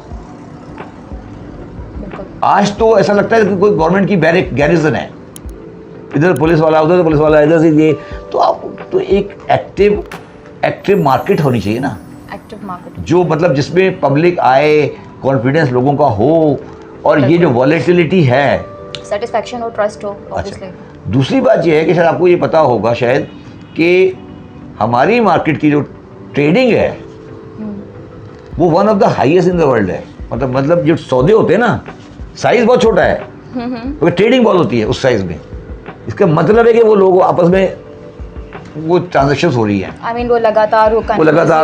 आज तो ऐसा लगता है कि कोई गवर्नमेंट की बैरिक गैरिजन है, इधर पुलिस वाला, उधर पुलिस वाला, इधर से ये, तो आप तो एक एक्टिव मार्केट होनी चाहिए ना, एक्टिव मार्केट जो मतलब जिसमें पब्लिक आए, कॉन्फिडेंस लोगों का हो, और ये जो वॉलेटिलिटी है, सेटिस्फैक्शन हो, ट्रस्ट हो ऑब्वियसली। दूसरी बात ये है कि शायद आपको ये पता होगा शायद कि हमारी मार्केट की जो ट्रेडिंग है वो one of the highest in the world है। मतलब जो सौदे होते हैं ना, साइज बहुत छोटा है, तो ट्रेडिंग बहुत होती है उस साइज में। इसका मतलब है कि वो लोग आपस में वो ट्रांजैक्शंस हो रही है, I mean, वो लगातार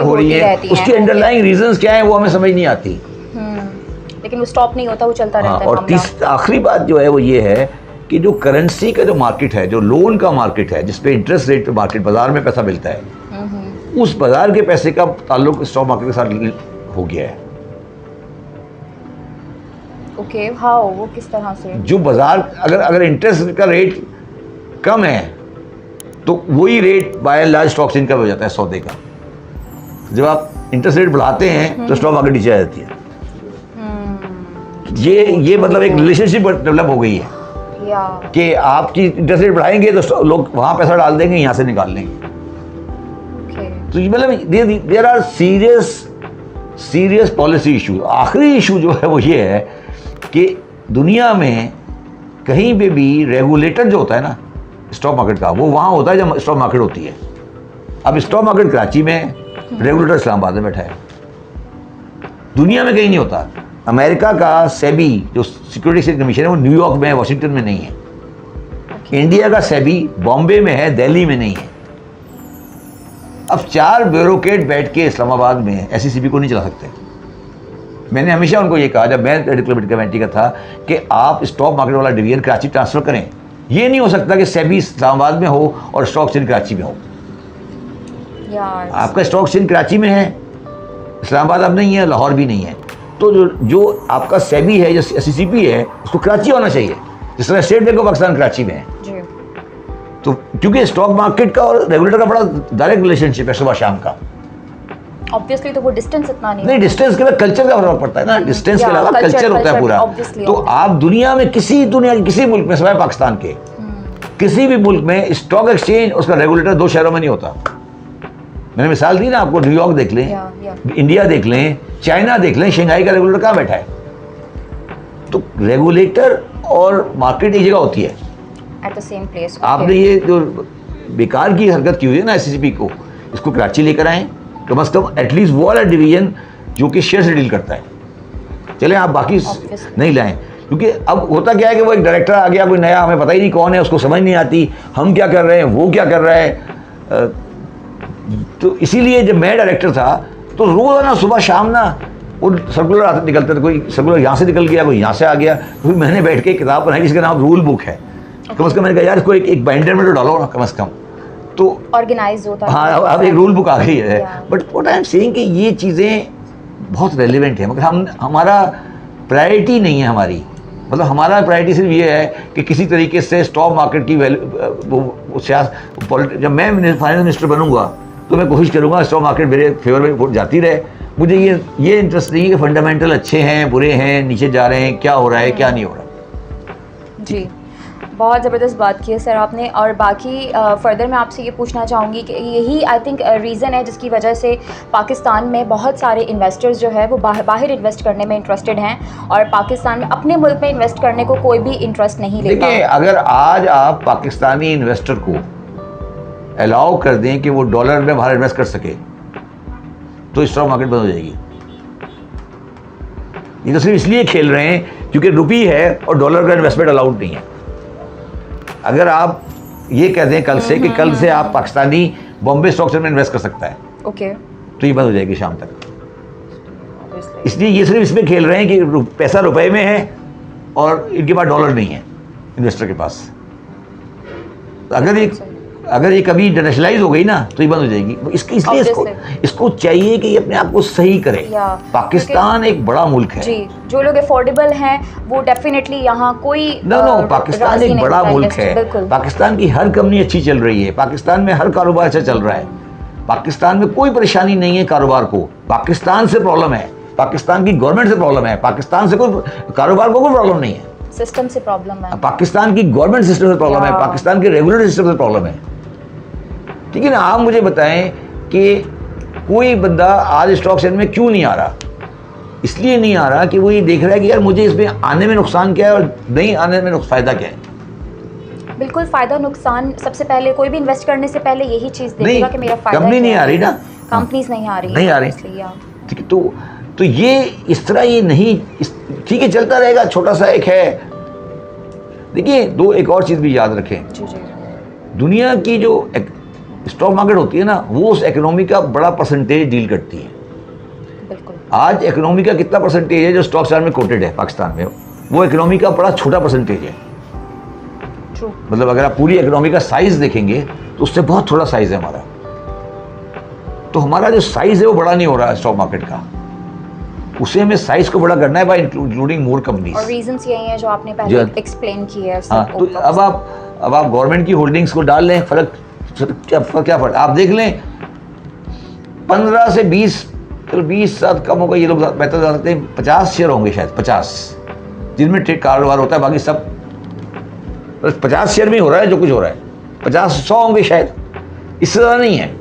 हो रही है। उसकी अंडरलाइंग रीजंस क्या है वो हमें समझ नहीं आती, लेकिन वो स्टॉप नहीं होता, वो चलता रहता है। और आखिरी बात जो है वो ये है कि जो करेंसी का जो मार्केट है, जो लोन का मार्केट है, जिसपे इंटरेस्ट रेट मार्केट, बाजार में पैसा मिलता है, उस बाजार के पैसे का ताल्लुक स्टॉक मार्केट के साथ हो गया है। Okay, how? वो किस तरह से? जो बाजार अगर इंटरेस्ट का रेट कम है तो वही rate by and large stock exchange का हो जाता है सौदे का। जब आप इंटरेस्ट रेट बढ़ाते हैं तो स्टॉक मार्केट नीचे आ जाती है। ये मतलब एक रिलेशनशिप डेवलप हो गई है कि आपकी इंटरेस्ट रेट बढ़ाएंगे तो लोग वहां पैसा डाल देंगे, यहाँ से निकाल लेंगे। तो ये मतलब there are serious policy issue. आखिरी इशू जो है वो ये है कि दुनिया में कहीं पे भी रेगुलेटर जो होता है ना स्टॉक मार्केट का, वो वहाँ होता है जब स्टॉक मार्केट होती है। अब स्टॉक मार्केट कराची में है, रेगुलेटर इस्लामाबाद में बैठा है, दुनिया में कहीं नहीं होता। अमेरिका का सेबी जो सिक्योरिटी एक्सचेंज कमीशन है वो न्यूयॉर्क में है, वाशिंगटन में नहीं है। इंडिया का सेबी बॉम्बे में है, दिल्ली में नहीं है। अब 4 ब्यूरोक्रेट बैठ के इस्लामाबाद में एससीसीबी को नहीं चला सकते। मैंने हमेशा उनको ये कहा जब मैं डिप्लोमेटिक कमेटी का था कि आप स्टॉक मार्केट वाला डिवीजन कराची ट्रांसफर करें। ये नहीं हो सकता कि सेबी इस्लामाबाद में हो और स्टॉक एक्सचेंज कराची में हो। आपका स्टॉक एक्सचेंज कराची में है, इस्लामाबाद अब नहीं है, लाहौर भी नहीं है। तो जो आपका सेबी है, जो एससीसीपी है, उसको कराची होना चाहिए, जिस तरह state bank of Pakistan Karachi में है। तो क्योंकि स्टॉक मार्केट का और रेगुलेटर का बड़ा डायरेक्ट रिलेशनशिप है सुबह शाम का। ऑब्वियसली तो वो डिस्टेंस इतना नहीं डिस्टेंस के बाद कल्चर का फर्क पड़ता है ना, डिस्टेंस के अलावा कल्चर होता है पूरा। तो आप दुनिया में किसी मुल्क में सिवाय पाकिस्तान के किसी भी मुल्क में स्टॉक एक्सचेंज उसका रेगुलेटर 2 शहरों में नहीं होता। मैंने मिसाल दी ना आपको, न्यूयॉर्क देख लें, इंडिया देख लें, चाइना देख लें, शंघाई का रेगुलेटर कहाँ बैठा है। तो रेगुलेटर और मार्केट एक जगह होती है एट द सेम प्लेस। आपने ये जो बेकार की हरकत की हुई है ना एससीसीपी को, इसको कराची लेकर आए, कम से कम एटलीस्ट वो वाला डिवीजन जो कि शेयर से डील करता है। चले आप बाकी नहीं लाएं, क्योंकि अब होता क्या है कि वो एक डायरेक्टर आ गया, कोई नया, हमें पता ही नहीं कौन है, उसको समझ नहीं आती हम क्या कर रहे हैं, वो क्या कर रहा है। तो इसीलिए जब मैं डायरेक्टर था तो रोज़ ना सुबह शाम ना वो सर्कुलर निकलते थे, कोई सर्कुलर यहाँ से निकल गया, कोई यहाँ से आ गया। तो फिर मैंने बैठ के किताब बनाई जिसका नाम रूल बुक है। कम से कम मैंने कहा यार इसको एक बाइंडर में तो डालो ना कम से कम, तो ऑर्गेनाइज होता है। हाँ, अब एक रूल बुक आ गई है। But what I am saying कि ये चीज़ें बहुत रेलिवेंट है, मगर हमारा प्रायोरिटी नहीं है हमारी। मतलब हमारा प्रायोरिटी सिर्फ ये है कि किसी तरीके से स्टॉक मार्केट की जब मैं फाइनेंस मिनिस्टर बनूंगा तो मैं कोशिश करूंगा स्टॉक मार्केट मेरे फेवर में जाती रहे। मुझे ये इंटरेस्ट नहीं है कि फंडामेंटल अच्छे हैं, बुरे हैं, नीचे जा रहे हैं, क्या हो रहा है, क्या नहीं हो रहा। जी, बहुत ज़बरदस्त बात की है सर आपने। और बाकी फर्दर मैं आपसे ये पूछना चाहूँगी कि यही आई थिंक रीज़न है जिसकी वजह से पाकिस्तान में बहुत सारे इन्वेस्टर्स जो है वो बाहर इन्वेस्ट करने में इंटरेस्टेड हैं, और पाकिस्तान में अपने मुल्क में इन्वेस्ट करने को कोई भी इंटरेस्ट नहीं लेता। देखिए, अगर आज आप पाकिस्तानी इन्वेस्टर को अलाउ कर दें कि वो डॉलर में बाहर इन्वेस्ट कर सके तो स्टॉक मार्केट बंद हो जाएगी। ये तो सिर्फ इसलिए खेल रहे हैं क्योंकि रुपी है और डॉलर का इन्वेस्टमेंट अलाउड नहीं है। अगर आप ये कह दें कल से कि कल से आप पाकिस्तानी बॉम्बे स्टॉक एक्सचेंज में इन्वेस्ट कर सकता है, ओके, तो ये बंद हो जाएगी शाम तक। इसलिए ये सिर्फ इसमें खेल रहे हैं कि पैसा रुपए में है और इनके पास डॉलर नहीं है इन्वेस्टर के पास। अगर ये कभी इंटरनेशनलाइज हो गई ना तो ये बंद हो जाएगी। इसलिए इसको चाहिए कि ये अपने आप को सही करे। पाकिस्तान एक बड़ा मुल्क है जी, जो लोग अफोर्डेबल हैं वो डेफिनेटली यहाँ कोई पाकिस्तान एक बड़ा मुल्क है। पाकिस्तान की हर कंपनी अच्छी चल रही है, पाकिस्तान में हर कारोबार अच्छा चल रहा है, पाकिस्तान में कोई परेशानी नहीं है कारोबार को। पाकिस्तान से प्रॉब्लम है, पाकिस्तान की गवर्नमेंट से प्रॉब्लम है, पाकिस्तान से कोई कारोबार को कोई प्रॉब्लम नहीं है, सिस्टम से प्रॉब्लम है, पाकिस्तान की गवर्नमेंट सिस्टम से प्रॉब्लम है, पाकिस्तान के रेगुलेटरी सिस्टम से प्रॉब्लम है। ठीक है ना। आप मुझे बताएं कि कोई बंदा आज स्टॉक एक्सचेंज में क्यों नहीं आ रहा? इसलिए नहीं आ रहा कि वो ये देख रहा है कि यार मुझे इसमें आने में नुकसान क्या है और नहीं आने में फायदा क्या है। बिल्कुल, फायदा नुकसान सबसे पहले कोई भी इन्वेस्ट करने से पहले यही चीज देखेगा कि मेरा फायदा कंपनी नहीं आ रही ना, कंपनीज नहीं आ रही, ठीक है। तो ये इस तरह ये नहीं, ठीक है चलता रहेगा, छोटा सा एक है। देखिए एक और चीज भी याद रखें, दुनिया की जो स्टॉक मार्केट होती है ना, वो उस इकोनॉमी का बड़ा परसेंटेज डील करती है। बिल्कुल। आज इकोनॉमी का कितना परसेंटेज है जो स्टॉक एक्सचेंज में कोटेड है पाकिस्तान में? वो इकोनॉमी का बड़ा छोटा परसेंटेज है। मतलब अगर आप पूरी इकोनॉमी का साइज देखेंगे तो उससे बहुत थोड़ा साइज है हमारा। तो हमारा जो साइज है वो बड़ा नहीं हो रहा है स्टॉक मार्केट का, उसे हमें साइज को बड़ा करना है बाय इंक्लूडिंग मोर कंपनीज। और रीजंस यही हैं जो आपने पहले एक्सप्लेन किए हैं। हाँ, तो अब आप गवर्नमेंट की होल्डिंग्स को डाल लें, क्या फर्क आप देख लें। 15 से 20 साथ कम होगा, ये लोग बेहतर जा सकते हैं। 50 शेयर होंगे शायद, 50 जिनमें कारोबार होता है, बाकी सब 50 शेयर में हो रहा है जो कुछ हो रहा है। 50-100 होंगे शायद, इससे ज़्यादा नहीं है।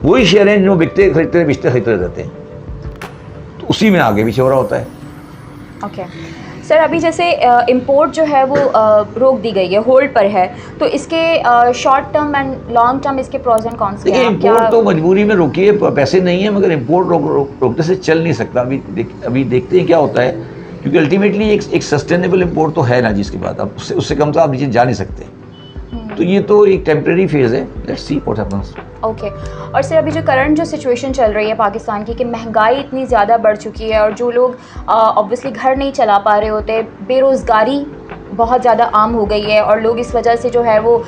वही शेयर हैं जो बिकते खरीदते रहते हैं, तो उसी में आगे पीछे हो रहा होता है। ओके सर, अभी जैसे इंपोर्ट जो है वो रोक दी गई है, होल्ड पर है, तो इसके short term and long term इसके प्रोज एंड कॉन्स क्या हैं? इंपोर्ट तो मजबूरी में रोकी है, पैसे नहीं है, मगर इंपोर्ट रोकने से चल नहीं सकता। अभी देखते हैं क्या होता है, क्योंकि अल्टीमेटली एक सस्टेनेबल इंपोर्ट तो है ना जिसके बाद अब उससे कम तो आप नीचे जा नहीं सकते। तो ये तो एक टेम्परेरी फेज है, let's see what happens. Okay. और सर अभी जो करंट जो सिचुएशन चल रही है पाकिस्तान की, कि महंगाई इतनी ज़्यादा बढ़ चुकी है और जो लोग ऑब्वियसली घर नहीं चला पा रहे होते, बेरोज़गारी बहुत ज़्यादा आम हो गई है और लोग इस वजह से जो है वो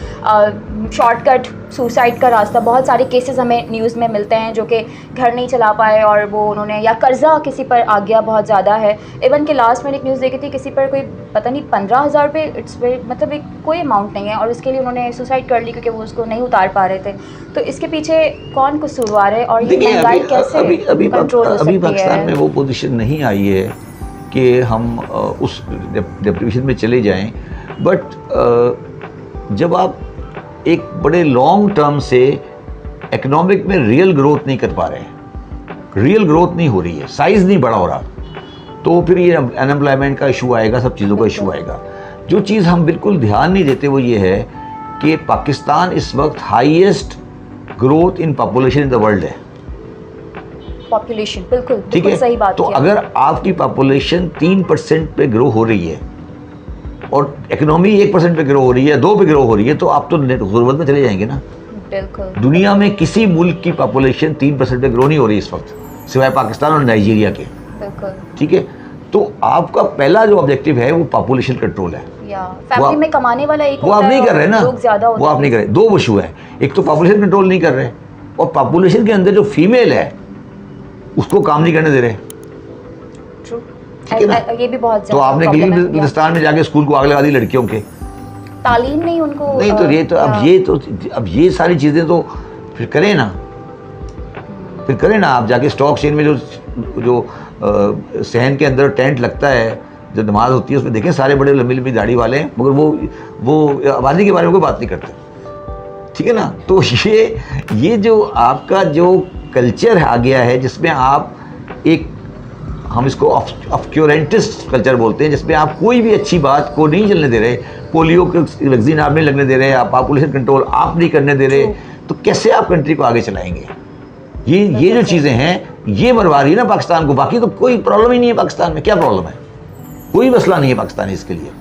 शॉर्टकट सुसाइड का रास्ता, बहुत सारे केसेस हमें न्यूज़ में मिलते हैं जो कि घर नहीं चला पाए और वो उन्होंने, या कर्जा किसी पर आ गया बहुत ज़्यादा है। इवन कि लास्ट मैंने एक न्यूज़ देखी थी, किसी पर कोई पता नहीं 15,000 पे, इट्स मतलब एक कोई अमाउंट नहीं है, और उसके लिए उन्होंने सुसाइड कर ली क्योंकि वो उसको नहीं उतार पा रहे थे। तो इसके पीछे कौन कसूरवार है और ये महंगाई कैसे कंट्रोल हो सकती है? अभी पाकिस्तान में वो पोजीशन नहीं आई है कि हम उस डेप्रिवेशन में चले जाएं, बट जब आप एक बड़े लॉन्ग टर्म से इकोनॉमिक में रियल ग्रोथ नहीं कर पा रहे हैं, रियल ग्रोथ नहीं हो रही है, साइज नहीं बड़ा हो रहा, तो फिर ये अनएम्प्लॉयमेंट का इशू आएगा, सब चीज़ों का इशू आएगा। जो चीज़ हम बिल्कुल ध्यान नहीं देते वो ये है कि पाकिस्तान इस वक्त highest growth in population in the world है। पॉपुलेशन बिल्कुल सही बात। तो अगर आपकी पॉपुलेशन 3% पे ग्रो हो रही है और इकोनॉमी 1% पे ग्रो हो रही है, 2 पे ग्रो हो रही है, तो आप तो गुर्बत में चले जाएंगे ना। बिल्कुल। दुनिया में किसी मुल्क की पॉपुलेशन 3% पे ग्रो नहीं हो रही इस वक्त, सिवाय पाकिस्तान और नाइजीरिया के। बिल्कुल। ठीक है, तो आपका पहला जो ऑब्जेक्टिव है वो पॉपुलेशन कंट्रोल है। फैमिली में कमाने वाला एक वो आप नहीं कर रहे ना, वो आप नहीं कर रहे। 2 इशू है, एक तो पॉपुलेशन कंट्रोल नहीं कर रहे, और पॉपुलेशन के अंदर जो फीमेल है उसको काम नहीं करने दे रहे। ये भी बहुत तो आपने गिलगित-बल्तिस्तान में जाके स्कूल को आग लगा दी लड़कियों के, तालीम नहीं उनको नहीं। तो अब ये सारी चीज़ें तो फिर करें ना, आप जाके स्टॉक चेन में जो सहन के अंदर टेंट लगता है, जो नमाज होती है उसमें देखें सारे बड़े लंबी लंबी दाढ़ी वाले हैं, मगर वो आबादी के बारे में कोई बात नहीं करते। ठीक है ना। तो ये जो आपका जो कल्चर आ गया है, जिसमें आप हम इसको ऑब्स्क्यूरेंटिस्ट कल्चर बोलते हैं, जिसमें आप कोई भी अच्छी बात को नहीं चलने दे रहे, पोलियो की वैक्सीन आप नहीं लगने दे रहे, आप पॉपुलेशन कंट्रोल आप नहीं करने दे रहे, तो कैसे आप कंट्री को आगे चलाएंगे? ये जो चीज़ें हैं ये मरवा रही है ना पाकिस्तान को। बाकी तो कोई प्रॉब्लम ही नहीं है पाकिस्तान में। क्या प्रॉब्लम है? कोई मसला नहीं है पाकिस्तान इसके लिए।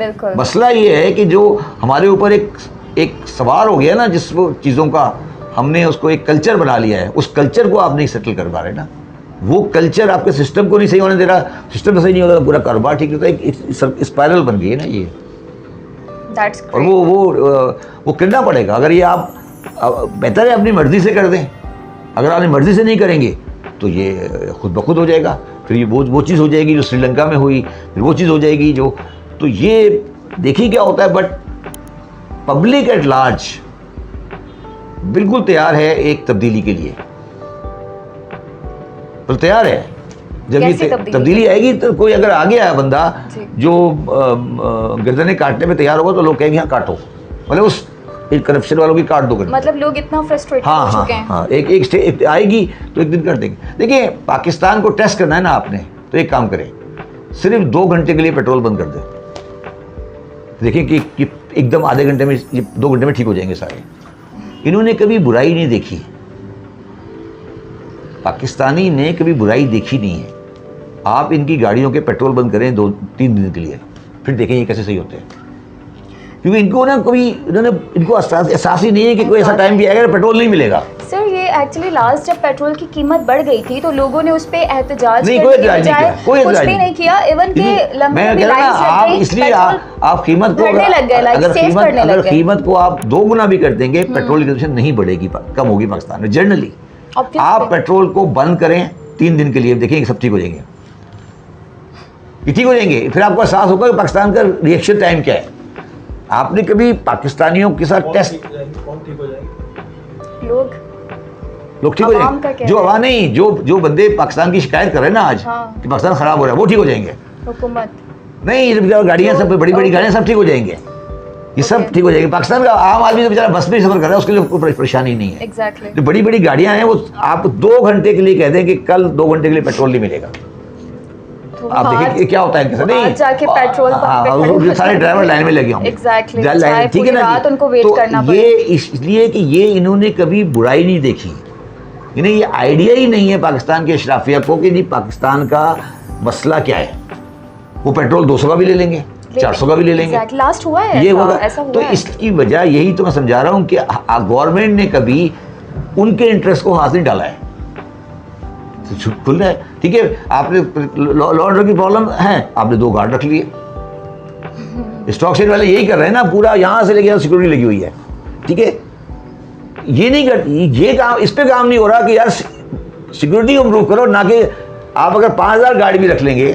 बिल्कुल। मसला ये है कि जो हमारे ऊपर एक सवार हो गया ना, जिस वो चीज़ों का हमने उसको एक कल्चर बना लिया है, उस कल्चर को आप नहीं सेटल कर पा रहे ना। वो कल्चर आपके सिस्टम को नहीं सही होने दे रहा, सिस्टम सही नहीं होता तो पूरा कारोबार ठीक होता है। एक स्पाइरल बन गई है ना ये। और वो करना पड़ेगा। अगर ये आप बेहतर है अपनी मर्जी से कर दें, अगर अपनी मर्जी से नहीं करेंगे तो ये खुद ब खुद हो जाएगा। फिर ये वो चीज़ हो जाएगी जो श्रीलंका में हुई, फिर वो चीज़ हो जाएगी जो, तो ये देखिए क्या होता है। बट पब्लिक एट लार्ज बिल्कुल तैयार है एक तब्दीली के लिए, तो तैयार है। जब ये तब्दीली आएगी तो कोई अगर आगे आया बंदा जो गर्दनें काटने में तैयार होगा तो लोग कहेंगे हाँ काटो, मतलब उस करप्शन वालों की काट दो। मतलब लोग इतना फ्रस्ट्रेटेड हो चुके हैं। हाँ, एक आएगी तो एक दिन कर देंगे। देखिए पाकिस्तान को टेस्ट करना है ना आपने, तो एक काम करें, सिर्फ 2 घंटे के लिए पेट्रोल बंद कर दें, देखिए कि एकदम आधे घंटे में, 2 घंटे में ठीक हो जाएंगे सारे। इन्होंने कभी बुराई नहीं देखी, पाकिस्तानी ने कभी बुराई देखी नहीं है। आप इनकी गाड़ियों के पेट्रोल बंद करें 2-3 दिन के लिए, फिर देखें ये कैसे सही होते हैं। क्योंकि इनको ना कभी इनको एहसास ही नहीं है कि कोई ऐसा टाइम भी आएगा पेट्रोल नहीं मिलेगा। सर ये एक्चुअली लास्ट जब पेट्रोल की कीमत बढ़ गई थी तो लोगों ने उस पे एहतजाज नहीं, कोई एहतजाज नहीं किया, इवन के लंबे मैं कह रहा ना, आप इसलिए आप कीमत को अगर कीमत को आप 2 गुना भी कर देंगे, पेट्रोल की कंजम्पशन नहीं बढ़ेगी, कम होगी पाकिस्तान में जनरली। आप पेट्रोल को बंद करें 3 दिन के लिए, देखेंगे सब ठीक हो जाएंगे, ठीक हो जाएंगे। फिर आपको एहसास होगा कि पाकिस्तान का रिएक्शन टाइम क्या है। आपने कभी पाकिस्तानियों के साथ टेस्ट, कौन ठीक हो जाएंगे? लोग ठीक हो जाएंगे, जो हवा नहीं, जो बंदे पाकिस्तान की शिकायत कर रहे हैं ना आज कि पाकिस्तान खराब हो रहा है, वो ठीक हो जाएंगे। हुकूमत नहीं, गाड़ियां सब बड़ी गाड़ियां सब ठीक हो जाएंगे, ये सब ठीक हो जाएगी। पाकिस्तान का आम आदमी तो बेचारा बस में सफर कर रहा है, उसके लिए कोई परेशानी नहीं है। Exactly. जो बड़ी गाड़ियां हैं वो आप 2 घंटे के लिए कह दें कि कल 2 घंटे के लिए पेट्रोल नहीं मिलेगा, तो आप देखिए क्या होता है इनके साथ। नहीं जाके पेट्रोल पंप पे सारे ड्राइवर लाइन में लगे होंगे। एग्जैक्टली, ठीक है ना, उनको वेट करना पड़ेगा। ये इसलिए कि ये इन्होंने कभी बुराई नहीं देखी, इन्हें ये आइडिया ही नहीं है पाकिस्तान के अशराफिया को कि नहीं पाकिस्तान का मसला क्या है। वो पेट्रोल 200 का भी ले लेंगे, 400 का भी ले लेंगे, लास्ट हुआ है ये होगा। तो इसकी वजह यही तो मैं समझा रहा हूँ कि गवर्नमेंट ने कभी उनके इंटरेस्ट को हाथ नहीं डाला है, खुल रहा है। ठीक है, आपने लॉ ऑर्डर की प्रॉब्लम है, आपने 2 गार्ड रख लिए, स्टॉक एक्सचेंज वाले यही कर रहे हैं ना, पूरा यहाँ से लेके सिक्योरिटी लगी हुई है। ठीक है, ये नहीं करती, ये काम, इस पे काम नहीं हो रहा कि यार सिक्योरिटी को इम्प्रूव करो, ना कि आप अगर 5000 गार्ड भी रख लेंगे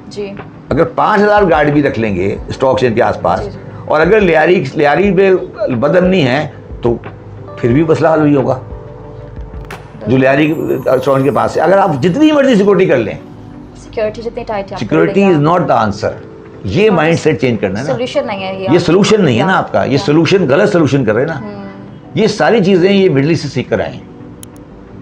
जी, अगर 5000 गार्ड भी रख लेंगे स्टॉक एक्सचेंज के आसपास, और अगर लियारी पे बदअमनी है तो फिर भी मसला हल नहीं होगा। जो लियारी स्टॉक के पास है, अगर आप जितनी मर्जी सिक्योरिटी कर लें, सिक्योरिटी जितनी tight, security is not the answer. ये माइंडसेट चेंज करना है ना, सोल्यूशन नहीं है ये सोल्यूशन नहीं है ना आपका, ये सोल्यूशन गलत सोल्यूशन कर रहे हैं ना। ये सारी चीजें ये मिडिल ईस्ट से सीख कर आए,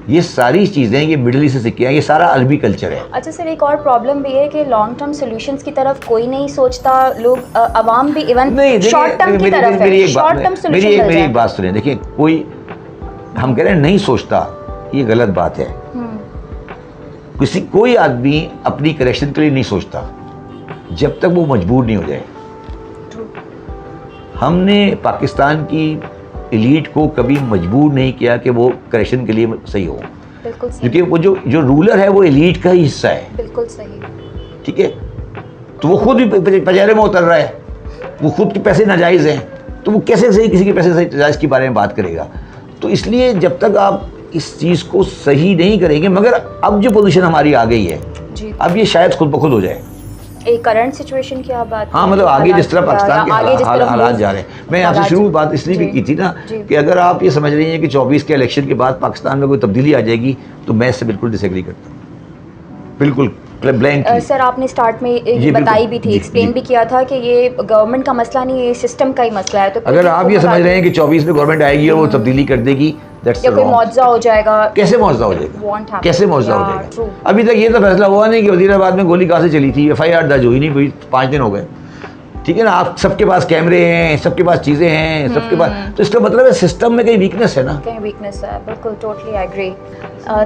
ये सारी चीजें ये मिडिल ईस्ट से सीख के आए, ये सारा अरबी कल्चर है। अच्छा सर, एक और प्रॉब्लम भी है कि लॉन्ग टर्म सॉल्यूशंस की तरफ कोई नहीं सोचता, लोग अवाम भी इवन शॉर्ट टर्म की तरफ है, शॉर्ट टर्म सॉल्यूशन। मेरी एक बात सुनिए, देखिए कोई, हम कह रहे हैं नहीं सोचता, ये गलत बात है। कोई आदमी अपनी करेक्शन के लिए नहीं सोचता जब तक वो मजबूर नहीं हो जाए। हमने पाकिस्तान की एलीट को कभी मजबूर नहीं किया कि वो करेक्शन के लिए सही हो, बिल्कुल सही, क्योंकि वो जो रूलर है वो एलीट का ही हिस्सा है। बिल्कुल सही, ठीक है, तो वो खुद भी पजारे में उतर रहा है, वो खुद के पैसे नाजायज़ हैं, तो वो कैसे सही किसी के पैसे नाजायज़ के बारे में बात करेगा। तो इसलिए जब तक आप इस चीज़ को सही नहीं करेंगे, मगर अब जो पोजीशन हमारी आ गई है जी, अब ये शायद खुद ब खुद हो जाए। एक करंट सिचुएशन की आप बात, हाँ, मतलब आगे जिस तरह पाकिस्तान के हालात जा रहे हैं। मैं आपसे शुरू बात इसलिए भी की थी ना कि अगर आप ये समझ रही हैं कि 24 के इलेक्शन के बाद पाकिस्तान में कोई तब्दीली आ जाएगी, तो मैं इससे बिल्कुल डिसएग्री करता हूँ, बिल्कुल ब्लैंक। सर आपने स्टार्ट में ये बताई भी थी, एक्सप्लेन भी किया था कि ये गवर्नमेंट का मसला नहीं है, ये सिस्टम का ही मसला है। तो अगर आप ये समझ रहे हैं कि 24 में गवर्नमेंट आएगी और वो तब्दीली कर देगी, या कोई मुआवजा हो जाएगा, कैसे मुआवजा हो जाएगा, कैसे मुआवजा हो जाएगा? अभी तक ये तो फैसला हुआ नहीं कि वजीराबाद में गोली कहाँ से चली थी, FIR दर्ज हुई नहीं, 5 दिन हो गए, ठीक है ना, आप सबके पास कैमरे हैं, सबके पास चीज़ें हैं, सबके पास, तो इसका मतलब है सिस्टम में कहीं वीकनेस है ना। कहीं वीकनेस है, बिल्कुल, totally agree.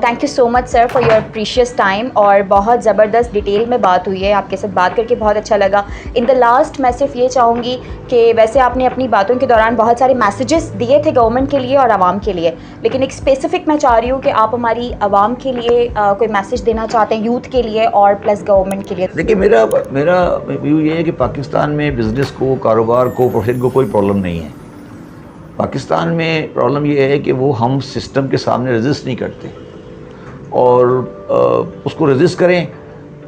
Thank you so much sir for your precious time, और बहुत ज़बरदस्त डिटेल में बात हुई है, आपके साथ बात करके बहुत अच्छा लगा। इन द लास्ट मैं सिर्फ ये चाहूँगी कि वैसे आपने अपनी बातों के दौरान बहुत सारे मैसेजेस दिए थे गवर्नमेंट के लिए और आवाम के लिए, लेकिन एक स्पेसिफिक मैं चाह रही हूँ कि आप हमारी आवाम के लिए कोई मैसेज देना चाहते हैं, यूथ के लिए और प्लस गवर्नमेंट के लिए। देखिए, मेरा व्यू ये है कि पाकिस्तान में बिज़नेस को, कारोबार को, प्रोफेशन को कोई प्रॉब्लम नहीं है। पाकिस्तान में प्रॉब्लम ये है कि वो हम सिस्टम के सामने रेजिस्ट नहीं करते, और उसको रेजिस्ट करें,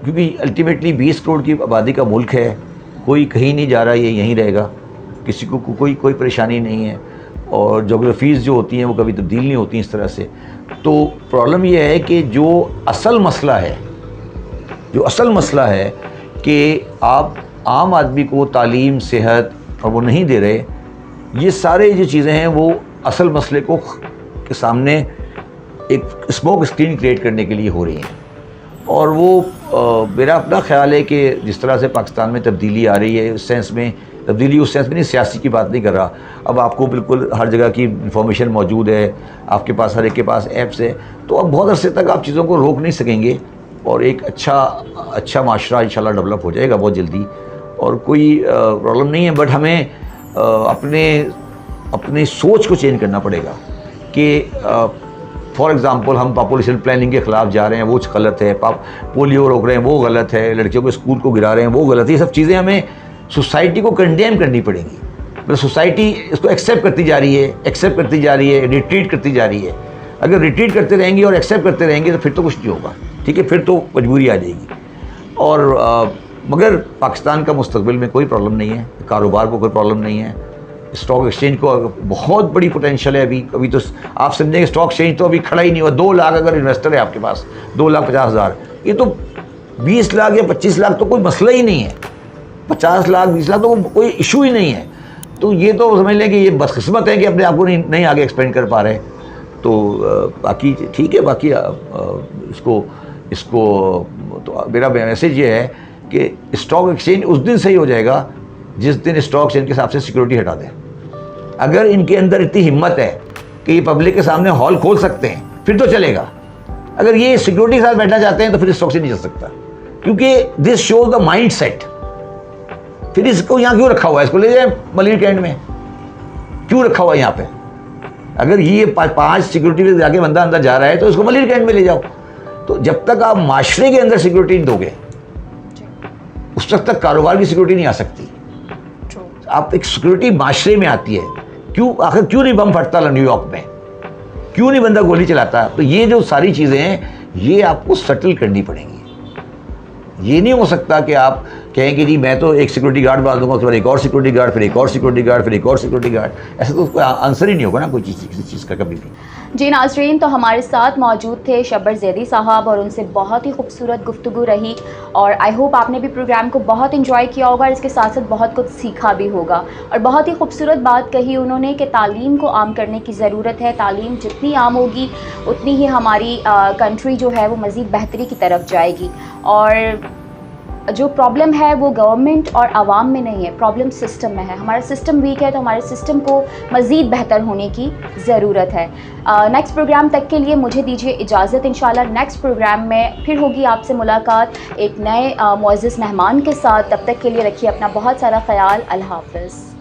क्योंकि अल्टीमेटली 20 करोड़ की आबादी का मुल्क है, कोई कहीं नहीं जा रहा, ये यहीं रहेगा, किसी को कोई परेशानी नहीं है, और जोग्राफीज़ जो होती हैं वो कभी तब्दील नहीं होती इस तरह से। तो प्रॉब्लम ये है कि जो असल मसला है कि आप आम आदमी को तालीम, सेहत और वो नहीं दे रहे, ये सारे जो चीज़ें हैं वो असल मसले को के सामने एक स्मोक स्क्रीन क्रिएट करने के लिए हो रही हैं। और वो मेरा अपना ख्याल है कि जिस तरह से पाकिस्तान में तब्दीली आ रही है, उस सेंस में तब्दीली, उस सेंस में नहीं, सियासी की बात नहीं कर रहा, अब आपको बिल्कुल हर जगह की इंफॉर्मेशन मौजूद है, आपके पास, हर एक के पास ऐप्स है, तो अब बहुत अरसे तक आप चीज़ों को रोक नहीं सकेंगे, और एक अच्छा माशरा इंशाल्लाह डेवलप हो जाएगा बहुत जल्दी, और कोई प्रॉब्लम नहीं है। बट हमें अपने सोच को चेंज करना पड़ेगा कि फॉर एग्ज़ाम्पल हम पॉपुलेशन प्लानिंग के ख़िलाफ़ जा रहे हैं, वो गलत है, पोलियो रोक रहे हैं, वो गलत है, लड़कियों को स्कूल को गिरा रहे हैं, वो गलत है। ये सब चीज़ें हमें सोसाइटी को कंडेम करनी पड़ेंगी। मतलब सोसाइटी इसको एक्सेप्ट करती जा रही है, रिट्रीट करती जा रही है। अगर रिट्रीट करते रहेंगे और एक्सेप्ट करते रहेंगे तो फिर तो कुछ नहीं होगा, ठीक है, फिर तो मजबूरी आ जाएगी। और मगर पाकिस्तान का मुस्तकबिल में कोई प्रॉब्लम नहीं है, कारोबार को कोई प्रॉब्लम नहीं है, स्टॉक एक्सचेंज को बहुत बड़ी पोटेंशियल है। अभी तो आप समझेंगे स्टॉक एक्सचेंज तो अभी खड़ा ही नहीं हुआ। 2 लाख अगर इन्वेस्टर है आपके पास, 2,50,000, ये तो 20 लाख या 25 लाख तो कोई मसला ही नहीं है, 50 लाख 20 लाख तो कोई इशू ही नहीं है। तो ये तो समझ लें कि ये बदकिस्मत है कि अपने आप को नहीं आगे एक्सपेंड कर पा रहे। तो बाकी ठीक है, बाकी इसको तो मेरा मैसेज ये है कि स्टॉक एक्सचेंज उस दिन सही हो जाएगा जिस दिन स्टॉक एक्सचेंज के हिसाब से सिक्योरिटी हटा दें। अगर इनके अंदर इतनी हिम्मत है कि ये पब्लिक के सामने हॉल खोल सकते हैं, फिर तो चलेगा। अगर ये सिक्योरिटी के साथ बैठना चाहते हैं तो फिर स्टॉक एक्सचेंज नहीं चल सकता, क्योंकि this shows the mind set. फिर इसको यहाँ क्यों रखा हुआ है? इसको ले जाए मलिर कैंट में, क्यों रखा हुआ है यहाँ पे? अगर ये 5 सिक्योरिटी में जाके बंदा अंदर जा रहा है तो इसको मलिर कैंट में ले जाओ। तो जब तक आप माशरे के अंदर सिक्योरिटी नहीं दोगे, उस वक्त तक कारोबार की सिक्योरिटी नहीं आ सकती। आप एक सिक्योरिटी माशरे में आती है। आखिर क्यों नहीं बम फटता न्यूयॉर्क में? क्यों नहीं बंदा गोली चलाता? तो ये जो सारी चीज़ें हैं, ये आपको सेटल करनी पड़ेंगी। ये नहीं हो सकता कि आप कहें कि जी मैं तो एक सिक्योरिटी गार्ड बना दूंगा, फिर एक और सिक्योरिटी गार्ड, फिर एक और सिक्योरिटी गार्ड, फिर एक और सिक्योरिटी गार्ड। ऐसा तो कोई आंसर ही नहीं होगा ना कोई किसी चीज़ का कभी भी। जी नाज़रीन, तो हमारे साथ मौजूद थे शब्बर ज़ैदी साहब, और उनसे बहुत ही खूबसूरत गुफ्तगू रही, और आई होप आपने भी प्रोग्राम को बहुत इंजॉय किया होगा, और इसके साथ साथ बहुत कुछ सीखा भी होगा। और बहुत ही खूबसूरत बात कही उन्होंने कि तालीम को आम करने की ज़रूरत है। तालीम जितनी आम होगी उतनी ही हमारी कंट्री जो है वो मज़ीद बेहतरी की तरफ जाएगी। और जो प्रॉब्लम है वो गवर्नमेंट और आवाम में नहीं है, प्रॉब्लम सिस्टम में है। हमारा सिस्टम वीक है, तो हमारे सिस्टम को मज़ीद बेहतर होने की ज़रूरत है। नेक्स्ट प्रोग्राम तक के लिए मुझे दीजिए इजाज़त। इंशाल्लाह नेक्स्ट प्रोग्राम में फिर होगी आपसे मुलाकात एक नए मुअज़्ज़ज़ मेहमान के साथ। तब तक के लिए रखिए अपना बहुत सारा ख्याल। अल्लाह हाफ़िज़।